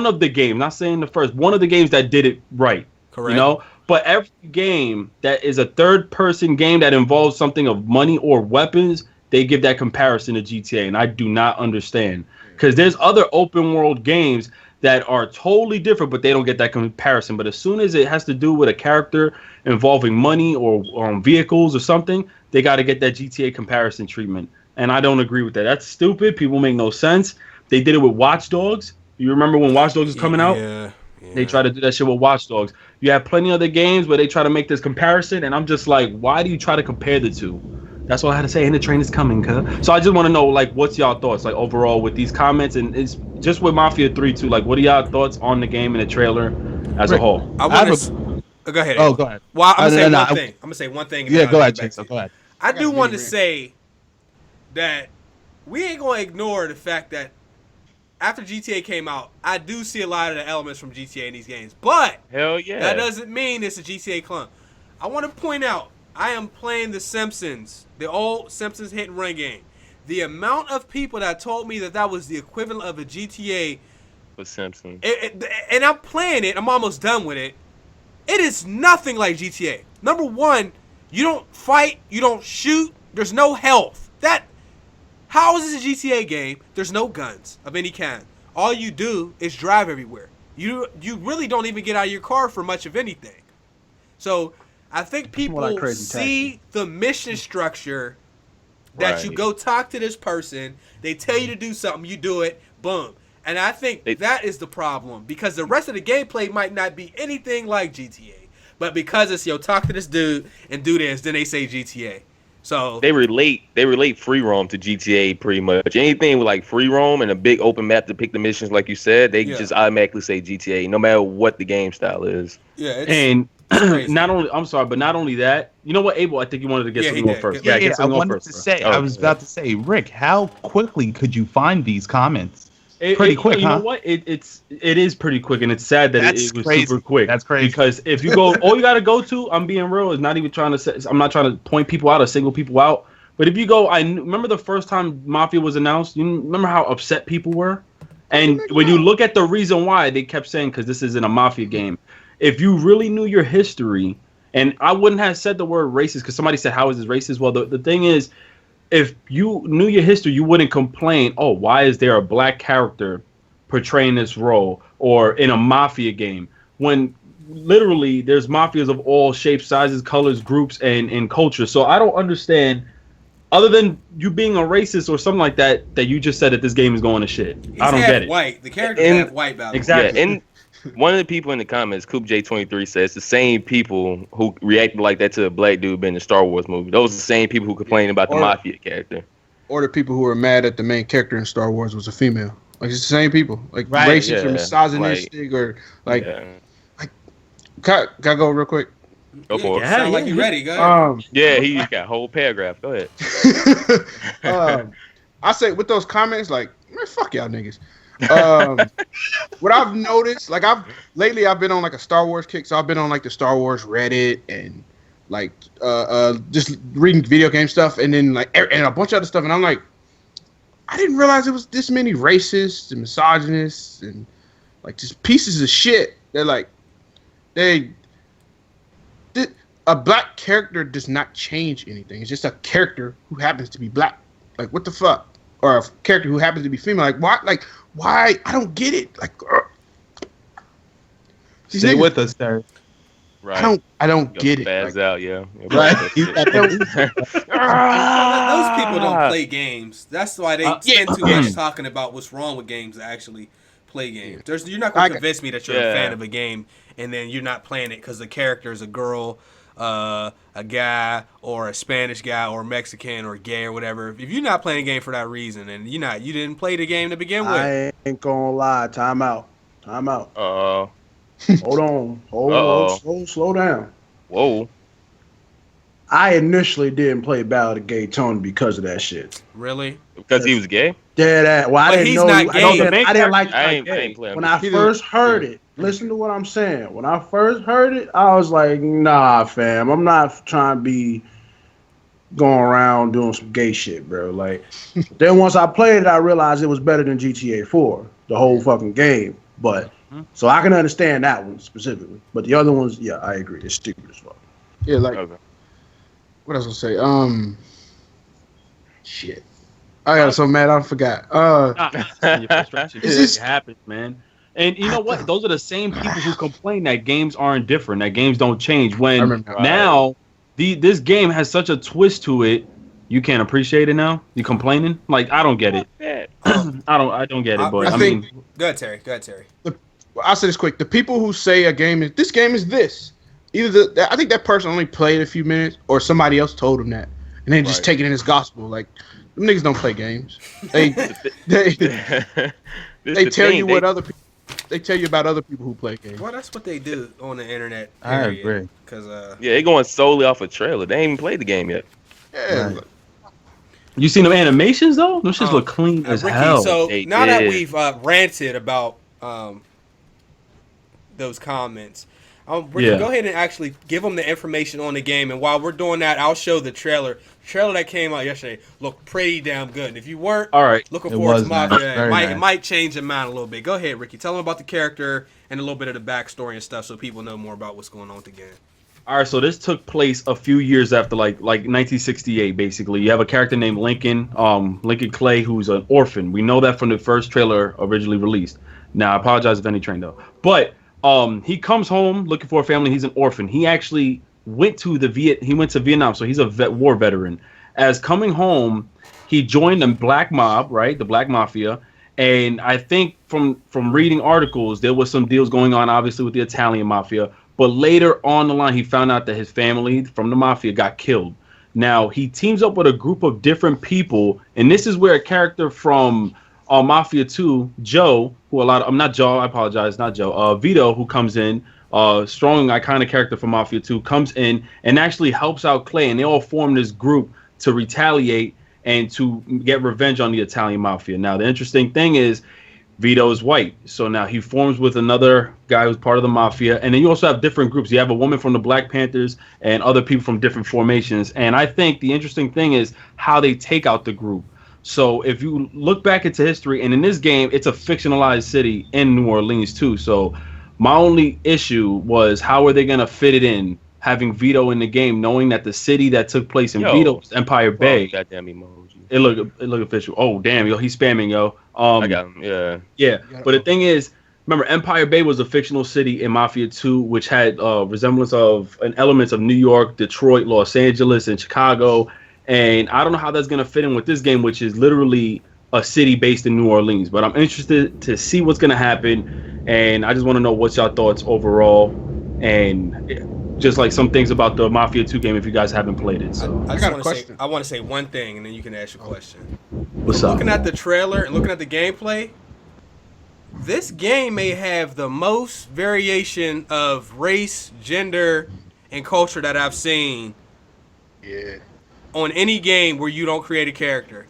of the games. Not saying the first, one of the games that did it right. Correct. But every game that is a third-person game that involves something of money or weapons, they give that comparison to GTA, and I do not understand. Because there's other open-world games that are totally different, but they don't get that comparison. But as soon as it has to do with a character involving money or vehicles or something, they got to get that GTA comparison treatment. And I don't agree with that. That's stupid. People make no sense. They did it with Watch Dogs. You remember when Watch Dogs was coming out? Yeah. They try to do that shit with Watch Dogs. You have plenty of other games where they try to make this comparison, and I'm just like, why do you try to compare the two? That's all I had to say. And the train is coming, cuz. So I just want to know, like, what's y'all thoughts, like, overall with these comments, and it's just with Mafia 3 too. Like, what are y'all thoughts on the game and the trailer as a whole? Go ahead. Oh, go ahead. Well, I'm gonna say one thing. Yeah, go ahead, Chase. Go ahead. I do want to say that we ain't gonna ignore the fact that after GTA came out, I do see a lot of the elements from GTA in these games. But hell yeah, that doesn't mean it's a GTA clone. I want to point out, I am playing The Simpsons, the old Simpsons hit and run game. The amount of people that told me that was the equivalent of a GTA with Simpsons, and I'm playing it, I'm almost done with it. It is nothing like GTA. Number one, you don't fight, you don't shoot, there's no health. How is this a GTA game? There's no guns of any kind. All you do is drive everywhere. You really don't even get out of your car for much of anything. So I think people see the mission structure that you go talk to this person, they tell you to do something, you do it, boom. And I think that is the problem, because the rest of the gameplay might not be anything like GTA. But because it's, talk to this dude and do this, then they say GTA. So they relate free roam to GTA pretty much. Anything with like free roam and a big open map to pick the missions, like you said, they just automatically say GTA, no matter what the game style is. Yeah, and crazy. not only that. You know what, Abel? I think you wanted to get something on first. Yeah, get I something on wanted first. to say. Oh, I was about to say, Rick, how quickly could you find these comments? Pretty quick, you huh? know what? It is pretty quick, and it's sad that That's it was crazy. super quick. That's crazy. Because if you go, all you got to go to, I'm being real, is not even trying to say. I'm not trying to point people out or single people out. But if you go, remember the first time Mafia was announced. You remember how upset people were, and when you look at the reason why, they kept saying because this isn't a Mafia game. If you really knew your history, and I wouldn't have said the word racist because somebody said how is this racist? Well, the thing is, if you knew your history, you wouldn't complain. Oh, why is there a black character portraying this role or in a Mafia game when literally there's mafias of all shapes, sizes, colors, groups, and cultures. So I don't understand, other than you being a racist or something like that you just said that this game is going to shit. I don't get it. White. The character's half white, about Exactly. Yeah, and one of the people in the comments, Coop J23, says the same people who reacted like that to a black dude being in the Star Wars movie. Those are the same people who complain about the Mafia character. Or the people who are mad that the main character in Star Wars was a female. Like, it's the same people. Like, racist or misogynistic or, like... Can I go real quick? Go for it. Sound like you ready. Go ahead. Yeah, he got a whole paragraph. Go ahead. I say, with those comments, like, man, fuck y'all niggas. What I've noticed, like, lately I've been on, like, a Star Wars kick, so I've been on, like, the Star Wars Reddit and, like, just reading video game stuff and then, like, and a bunch of other stuff, and I'm like, I didn't realize it was this many racists and misogynists and like just pieces of shit. They're like, a black character does not change anything. It's just a character who happens to be black. Like, what the fuck? Or a character who happens to be female. Like, why? Like, why? I don't get it. Like, stay with us, sir. Right. I don't get it. Like, out, yeah. Right. Those people don't play games. That's why they spend too much talking about what's wrong with games to actually play games. You're not going to convince me that you're a fan of a game and then you're not playing it because the character is a girl, a guy, or a Spanish guy, or Mexican, or gay, or whatever. If you're not playing a game for that reason, and you didn't play the game to begin with. I ain't gonna lie. Time out. Hold on. Slow down. Whoa. I initially didn't play Ballad of Gay Tony because of that shit. Really? Because he was gay? Well, I didn't know. Not gay. I didn't like I ain't playing. when I first heard it. Listen to what I'm saying. When I first heard it, I was like, nah, fam. I'm not trying to be going around doing some gay shit, bro. Like, then once I played it, I realized it was better than GTA 4, the whole fucking game. But so I can understand that one specifically. But the other ones, yeah, I agree. It's stupid as fuck. Yeah, like, Okay. what else was I say? Shit. I got so mad I forgot. It just happens, man. And you know what? Those are the same people who complain that games aren't different, that games don't change. When now this game has such a twist to it, you can't appreciate it now. You complaining? Like, I don't get it. I don't get it. But I mean, go ahead, Terry. I'll say this quick. The people who say this game is this, either I think that person only played a few minutes, or somebody else told them that, and they just take it in as gospel. Like, them niggas don't play games. They tell you what other people. They tell you about other people who play games. Well, that's what they do on the internet. I agree. Because they're going solely off a trailer. They ain't even played the game yet. Yeah. Right. you seen them animations though? Those shits look clean as Ricky, hell. So They now that did. we've ranted about those comments, Ricky, go ahead and actually give them the information on the game. And while we're doing that, I'll show the trailer. The trailer that came out yesterday looked pretty damn good. And if you weren't looking forward to Mafia, it might change your mind a little bit. Go ahead, Ricky. Tell them about the character and a little bit of the backstory and stuff so people know more about what's going on with the game. All right, so this took place a few years after, like 1968, basically. You have a character named Lincoln, Lincoln Clay, who's an orphan. We know that from the first trailer originally released. Now, I apologize if any train though. But he comes home looking for a family. He's an orphan. He actually went to Vietnam, so he's a war veteran. As coming home, he joined the black mob, right? The black mafia. And I think from reading articles, there was some deals going on, obviously, with the Italian mafia. But later on the line, he found out that his family from the mafia got killed. Now, he teams up with a group of different people. And this is where a character from Mafia 2, Joe, Vito, who comes in, strong iconic character from Mafia 2, comes in and actually helps out Clay, and they all form this group to retaliate and to get revenge on the Italian Mafia. Now, the interesting thing is Vito is white, so now he forms with another guy who's part of the Mafia, and then you also have different groups. You have a woman from the Black Panthers and other people from different formations, and I think the interesting thing is how they take out the group. So if you look back into history, and in this game, it's a fictionalized city in New Orleans too, so my only issue was how are they going to fit it in, having Vito in the game, knowing that the city that took place in Vito was Empire Bay. Goddamn emoji. It look official. Oh damn, yo, he's spamming, yo. I got him. Yeah. But the thing is, remember, Empire Bay was a fictional city in Mafia 2, which had resemblance of an elements of New York, Detroit, Los Angeles, and Chicago. And I don't know how that's gonna fit in with this game, which is literally a city based in New Orleans. But I'm interested to see what's gonna happen, and I just want to know what's your thoughts overall, and just like some things about the Mafia 2 game if you guys haven't played it. So I got a question. I want to say one thing, and then you can ask your question. what's up? Looking at the trailer and looking at the gameplay, this game may have the most variation of race, gender, and culture that I've seen. Yeah. On any game where you don't create a character.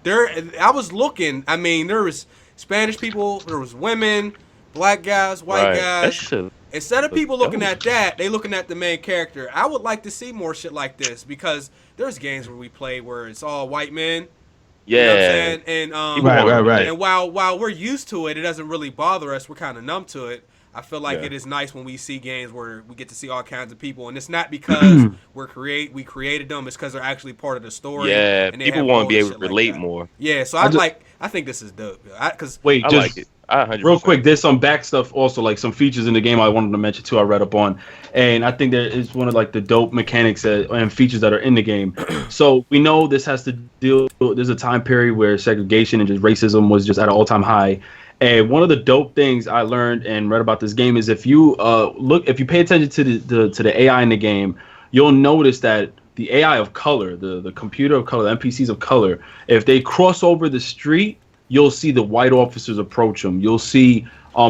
I was looking. I mean, there was Spanish people, there was women, black guys, white guys. Instead of people looking at that, they looking at the main character. I would like to see more shit like this because there's games where we play where it's all white men. Yeah. You know what I'm saying? And Right. And while we're used to it, it doesn't really bother us. We're kind of numb to it. I feel like it is nice when we see games where we get to see all kinds of people, and it's not because we created them. It's because they're actually part of the story. Yeah, and people want to be able to relate more. Yeah, so I think this is dope. I like it. 100%. Real quick, there's some back stuff also, like some features in the game I wanted to mention too. I read up on, and I think that is one of like the dope mechanics and features that are in the game. So we know this has to deal. There's a time period where segregation and just racism was just at an all-time high. And one of the dope things I learned and read about this game is if you if you pay attention to the AI in the game, you'll notice that the AI of color, the computer of color, the NPCs of color, if they cross over the street, you'll see the white officers approach them. You'll see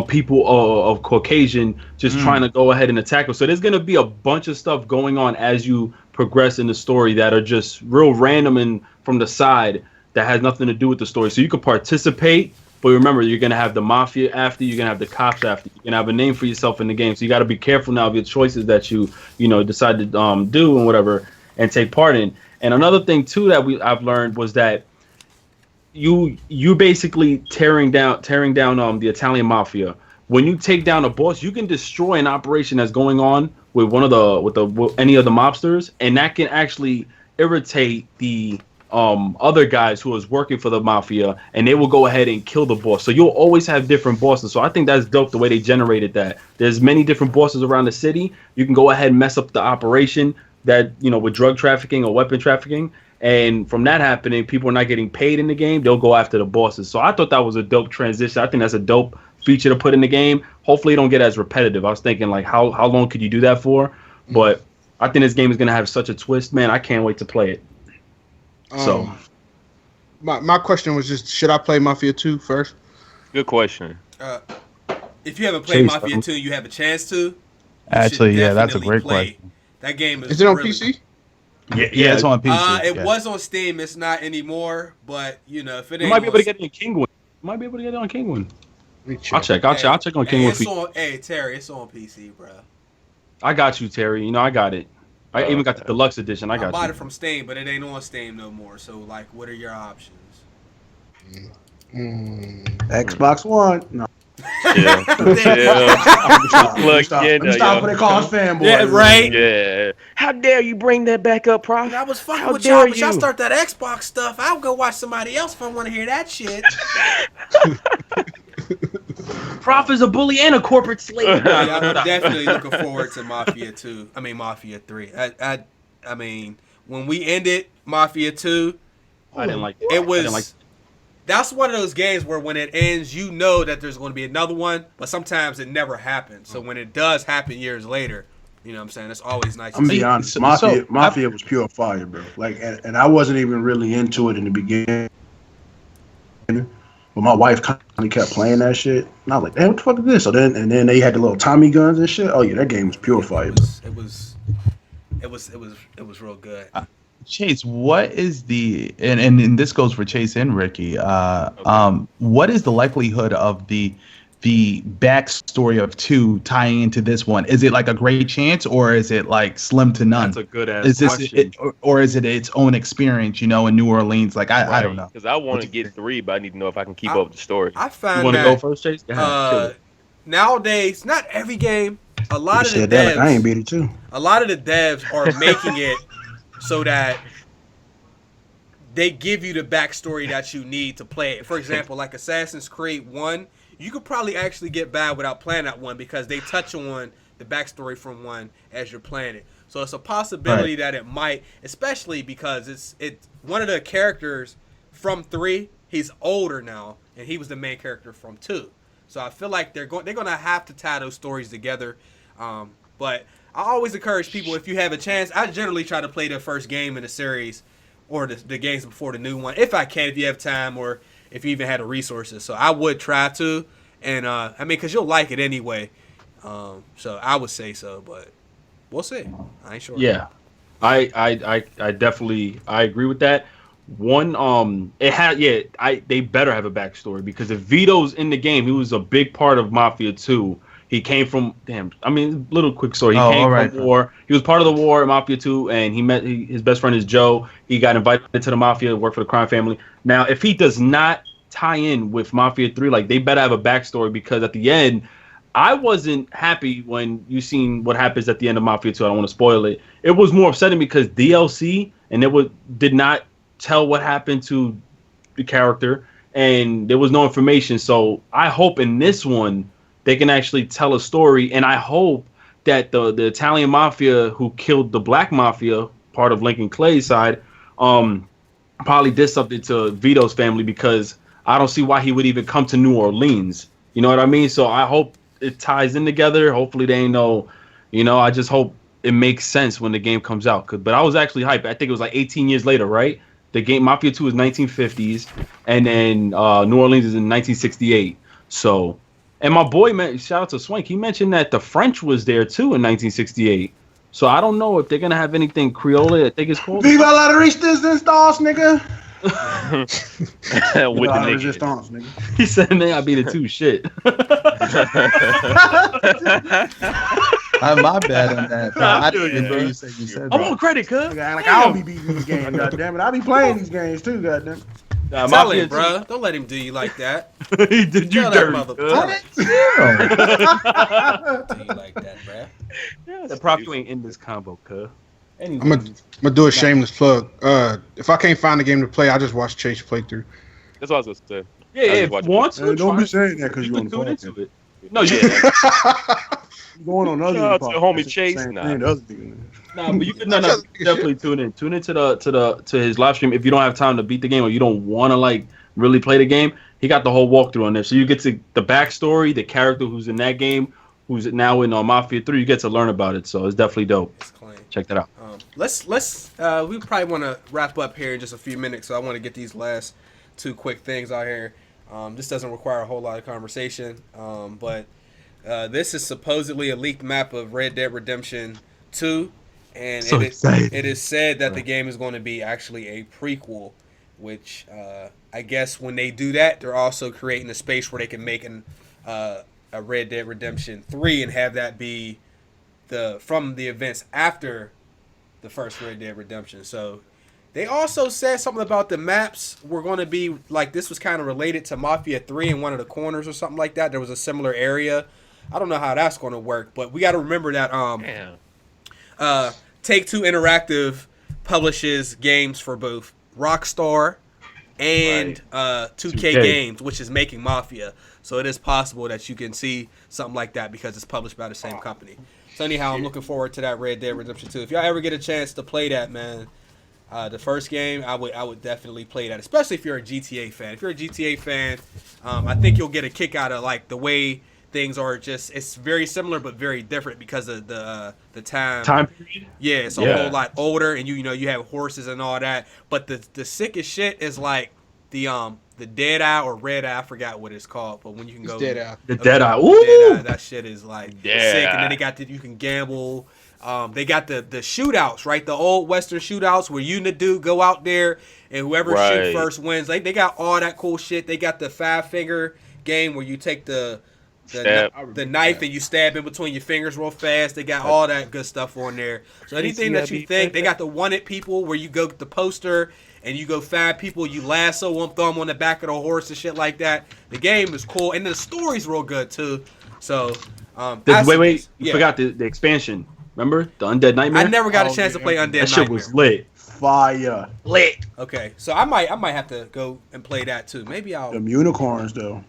people of Caucasian just trying to go ahead and attack them. So there's going to be a bunch of stuff going on as you progress in the story that are just real random and from the side that has nothing to do with the story. So you can participate, but remember, you're going to have the mafia after, you're going to have the cops after. You're going to have a name for yourself in the game. So you got to be careful now of your choices that you decide to do and whatever and take part in. And another thing, too, that I've learned was that you basically tearing down the Italian mafia. When you take down a boss, you can destroy an operation that's going on with any of the mobsters, and that can actually irritate the other guys who is working for the mafia, and they will go ahead and kill the boss. So you'll always have different bosses. So I think that's dope the way they generated that. There's many different bosses around the city. You can go ahead and mess up the operation that with drug trafficking or weapon trafficking. And from that happening, people are not getting paid in the game. They'll go after the bosses. So I thought that was a dope transition. I think that's a dope feature to put in the game. Hopefully, it don't get as repetitive. I was thinking, like, how long could you do that for? But I think this game is going to have such a twist. Man, I can't wait to play it. So, my question was just, should I play Mafia 2 first? Good question. If you haven't played Mafia 2, you have a chance to. Actually, yeah, that's a great question. That game is. Is it on PC? Yeah, it's on PC. It was on Steam. It's not anymore. But if it ain't, you might be able to get it on Kingwin. I'll check on Kingwin. Hey Terry, it's on PC, bro. I got you, Terry. I got it. I even got the deluxe edition. I bought it from Steam, but it ain't on Steam no more. So, like, what are your options? Xbox One. No. Yeah. Stop what they call us fanboys. Yeah, right. Yeah. How dare you bring that back up, Prof? I was fucking with y'all, but y'all start that Xbox stuff. I'll go watch somebody else if I want to hear that shit. Prof is a bully and a corporate slave. Yeah, I'm definitely looking forward to Mafia 2. I mean, Mafia 3. I mean, when we ended Mafia 2, I didn't like it. It was. That's one of those games where when it ends, you know that there's going to be another one, but sometimes it never happens. So when it does happen years later, you know what I'm saying? It's always nice. I'm gonna be honest. Mafia was pure fire, bro. Like, and I wasn't even really into it in the beginning. But But my wife kind of kept playing that shit, and I was like, "Damn, what the fuck is this?" So then they had the little Tommy guns and shit. Oh yeah, that game was pure fire. It was real good. Chase, what is and this goes for Chase and Ricky. What is the likelihood of the backstory of 2 tying into this one? Is it like a great chance, or is it like slim to none? That's a good ass question. Or is it its own experience, in New Orleans? Like I don't know. Because I want to get 3, but I need to know if I can keep up with the story. I find You want to go first, Chase? Nowadays, not every game. A lot of the said that devs, like I ain't beat it too. a lot of the devs are making it so that they give you the backstory that you need to play it. For example, like Assassin's Creed 1, you could probably actually get by without playing that one because they touch on the backstory from 1 as you're playing it. So it's a possibility that it might, especially because it's one of the characters from 3, he's older now, and he was the main character from 2. So I feel like they're going to have to tie those stories together. But I always encourage people, if you have a chance, I generally try to play the first game in the series or the games before the new one, if I can, if you have time or if you even had the resources. So I would try to, and because you'll like it anyway. So I would say so, but we'll see. I ain't sure. Yeah, I definitely agree with that. One, they better have a backstory because if Vito's in the game, he was a big part of Mafia 2. He came from little quick story. He came from war. He was part of the war in Mafia 2, and he met his best friend is Joe. He got invited to the Mafia, worked for the crime family. Now, if he does not tie in with Mafia 3, like they better have a backstory because at the end, I wasn't happy when you seen what happens at the end of Mafia 2. I don't want to spoil it. It was more upsetting because DLC and did not tell what happened to the character, and there was no information. So I hope in this one they can actually tell a story, and I hope that the Italian mafia who killed the Black Mafia, part of Lincoln Clay's side, probably did something to Vito's family because I don't see why he would even come to New Orleans. You know what I mean? So I hope it ties in together. Hopefully they know, I just hope it makes sense when the game comes out. But I was actually hyped. I think it was like 18 years later, right? The game Mafia 2 is 1950s, and then New Orleans is in 1968. So, and my boy, shout out to Swank, he mentioned that the French was there too in 1968. So I don't know if they're gonna have anything Creole. I think it's called. Viva la resistance, nigga. With the resistance, nigga. He said, "Man, I beat it too." Shit. My bad on that. I didn't hear you said I want credit, cuz. Like I'll be beating these games, goddammit. I be playing these games too, goddammit. Tell him, bro. Don't let him do you like that. He did you dirty, motherfucker. that. Do you like that, bro? Yeah, the prop you ain't in this combo, cuz. I'm gonna do a shameless plug. If I can't find a game to play, I just watch Chase playthrough. That's what I was gonna say. Yeah, if you want to, don't be saying that because you can want tune to into it. No, yeah. Going on other Shout out to homie podcasts, Chase. same Nah. thing, the other niggas. Nah, but you can definitely tune in. Tune into to his live stream if you don't have time to beat the game or you don't want to like really play the game. He got the whole walkthrough on there, so you get to the backstory, the character who's in that game, who's now in Mafia 3. You get to learn about it, so it's definitely dope. It's clean. Check that out. Let's we probably want to wrap up here in just a few minutes, so I want to get these last 2 quick things out here. This doesn't require a whole lot of conversation, but this is supposedly a leaked map of Red Dead Redemption 2, and it is said that the game is going to be actually a prequel, which I guess when they do that, they're also creating a space where they can make a Red Dead Redemption 3 and have that be from the events after the first Red Dead Redemption. So they also said something about the maps were going to be like this was kind of related to Mafia 3 in one of the corners or something like that. There was a similar area. I don't know how that's going to work, but we got to remember that Take-Two Interactive publishes games for both Rockstar and 2K Games, which is making Mafia. So it is possible that you can see something like that because it's published by the same company. So anyhow, I'm looking forward to that Red Dead Redemption 2. If y'all ever get a chance to play that, man, the first game, I would definitely play that, especially if you're a GTA fan. If you're a GTA fan, I think you'll get a kick out of like the way things are. It's very similar but very different because of the time period. Yeah, it's a whole lot older, and you know you have horses and all that. But the sickest shit is like the dead eye or red eye, I forgot what it's called, but when you can go Dead Eye. The Dead Eye. Dead Ooh. Eye, that shit is like Yeah. sick. And then they got you can gamble. They got the shootouts, right? The old Western shootouts where you and the dude go out there and whoever Right. shoot first wins. Like they got all that cool shit. They got the 5-finger game where you take the Stab. knife and you stab in between your fingers real fast. They got all that good stuff on there. So anything that you think, they got the wanted people where you go get the poster and you go find people, you lasso them, throw them on the back of the horse and shit like that. The game is cool and the story's real good too. So Wait, you yeah. forgot the expansion. Remember the Undead Nightmare? I never got a chance to play Undead That shit Nightmare. was lit. Fire. Lit. Okay, so I might have to go and play that too. Maybe I'll. Them unicorns though.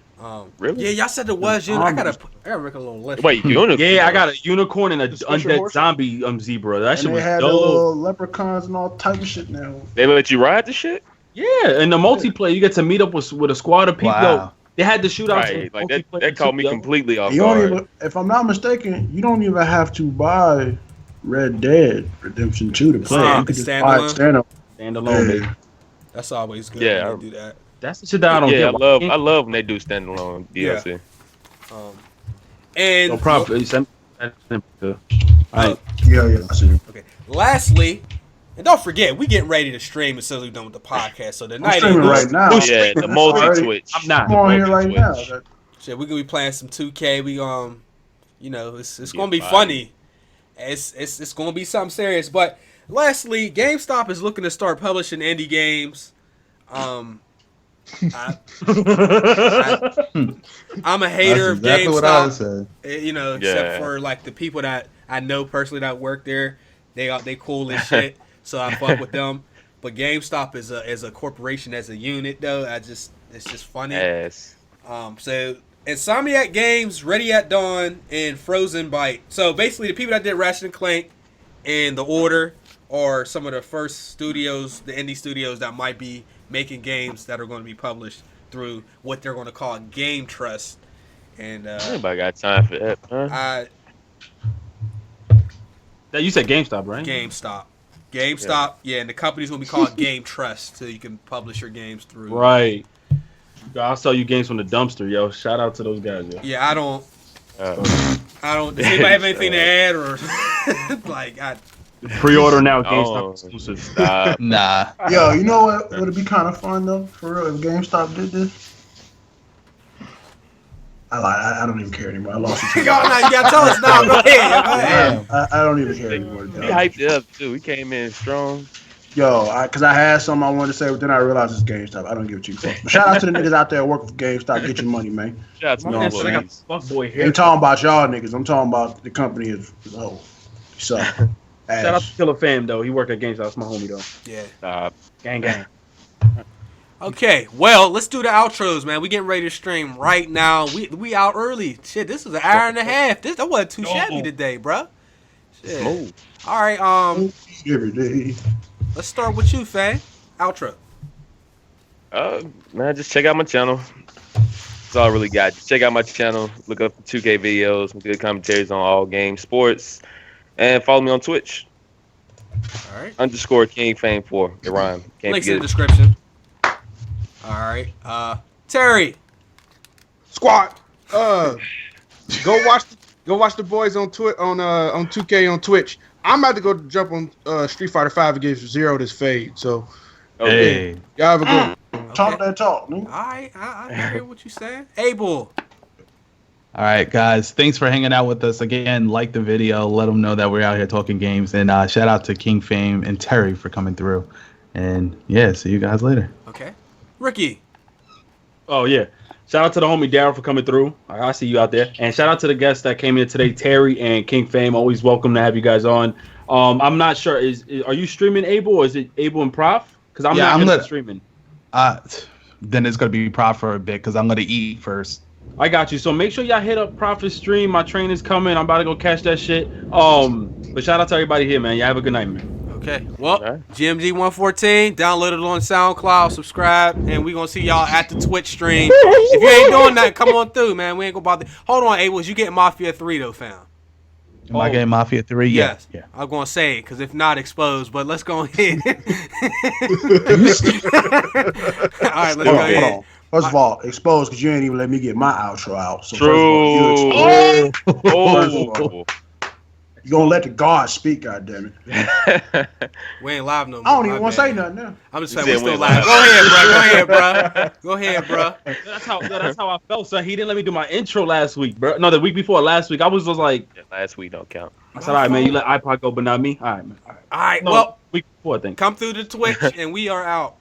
Really? Yeah, y'all said there was. I gotta make a little list. Wait, unicorn? Yeah, I got a unicorn and a special undead horse? zombie zebra. That shit And they was had the dope. little leprechauns and all type of shit now. They let you ride the shit? Yeah, and the multiplayer, you get to meet up with a squad of people. Wow. They had the shootouts. Right. Like that caught me completely off You don't guard. even, if I'm not mistaken, you don't even have to buy Red Dead Redemption 2 to play. You can just buy it standalone? Standalone, baby. That's always good. Yeah, when they do that. That's the shit that I don't Yeah, get. I love when they do standalone DLC. And No problem. All right. Yeah, I see. okay. Lastly, and don't forget, we getting ready to stream as soon as we're done with the podcast. So the I'm night streaming right now. Yeah, the multi-Twitch. I'm not. I'm on here right now. Twitch. Shit, we're gonna be playing some 2K. We it's gonna be fire. funny. It's gonna be something serious. But lastly, GameStop is looking to start publishing indie games. I'm a hater That's of exactly what I would GameStop. say. Except Yeah. for like the people that I know personally that work there. They cool as shit. So I fuck with them. But GameStop is a corporation, as a unit though. It's just funny. Yes. So Insomniac Games, Ready at Dawn, and Frozen Byte. So basically, the people that did Ratchet and Clank and The Order are some of the first studios, the indie studios that might be making games that are going to be published through what they're going to call Game Trust. And Anybody got time for that, huh? You said GameStop, right? GameStop, yeah, and the company's going to be called Game Trust, so you can publish your games through. Right. I'll sell you games from the dumpster, yo. Shout out to those guys, yo. Yeah, I don't. Does anybody have anything to add or like? Pre-order now, Oh, GameStop exclusive. Stop. Nah. Yo, you know what would it be kind of fun though, for real, if GameStop did this? I lied. I don't even care anymore. I lost it. You gotta tell us now. Go ahead. Go ahead. Damn. I don't even care anymore. We hyped it up too. We came in strong. Yo, because I had something I wanted to say, but then I realized it's GameStop. I don't give a two fucks. But shout out to the niggas out there working for GameStop. Get your money, man. Shout out to My my man said I got employees. fuckboy I here. ain't talking about y'all niggas. I'm talking about the company as a whole. So, Shout out to Killer Fam, though. He worked at GameStop. That's my homie, though. Yeah. Stop. Gang, gang. Okay. Well, let's do the outros, man. We getting ready to stream right now. We out early. Shit, this was an hour and a half. That wasn't too shabby today, bro. Shit. Smooth. All right. every day. Let's start with you, Fan. Outro. Man, just check out my channel. That's all I really got. Just check out my channel. Look up 2K videos, some good commentaries on all games, sports, and follow me on Twitch. All right. _ King Fame 4. It rhyme. Can't Links in the forget it. description. All right. Terry. Squad. Go watch the boys on 2K on Twitch. I'm about to go jump on Street Fighter 5 against Zero this fade. So Hey. y'all have a good one. Talk that talk, nigga. All right. I hear what you saying. Abel. All right, guys. Thanks for hanging out with us again. Like the video. Let them know that we're out here talking games. And shout out to King Fame and Terry for coming through. And yeah, see you guys later. Okay. Ricky. Oh, yeah. Shout out to the homie Daryl for coming through. I see you out there. And shout out to the guests that came in today, Terry and King Fame. Always welcome to have you guys on. I'm not sure. Are you streaming Abel or is it Abel and Prof? Because I'm not streaming. Then it's going to be Prof for a bit because I'm going to eat first. I got you. So make sure y'all hit up Prophet's stream. My train is coming. I'm about to go catch that shit. But shout out to everybody here, man. Y'all have a good night, man. Okay. Well, All right. GMG 114. Download it on SoundCloud. Subscribe, and we gonna see y'all at the Twitch stream. If you ain't doing that, come on through, man. We ain't gonna bother. Hold on, Abel. You get Mafia 3 though, fam. In my game, Mafia 3. Yes. Yeah. I'm gonna say it because if not exposed, but let's go ahead. All right, let's go Hold ahead. on. First of all, exposed because you ain't even let me get my outro out. So True. First of all, you exposed. Oh. You gonna let the gods speak, goddammit. We ain't live no more. I don't even my want to bad. say nothing now. I'm just You saying we said we still ain't live. live. Go ahead, bro. That's how I felt, son. He didn't let me do my intro last week, bro. No, the week before last week. I was just like, Last week don't count. I said, all right, man, you let iPod go, but not me. All right, man. All right. All right, No, well, week before, I think. come through the Twitch and we are out.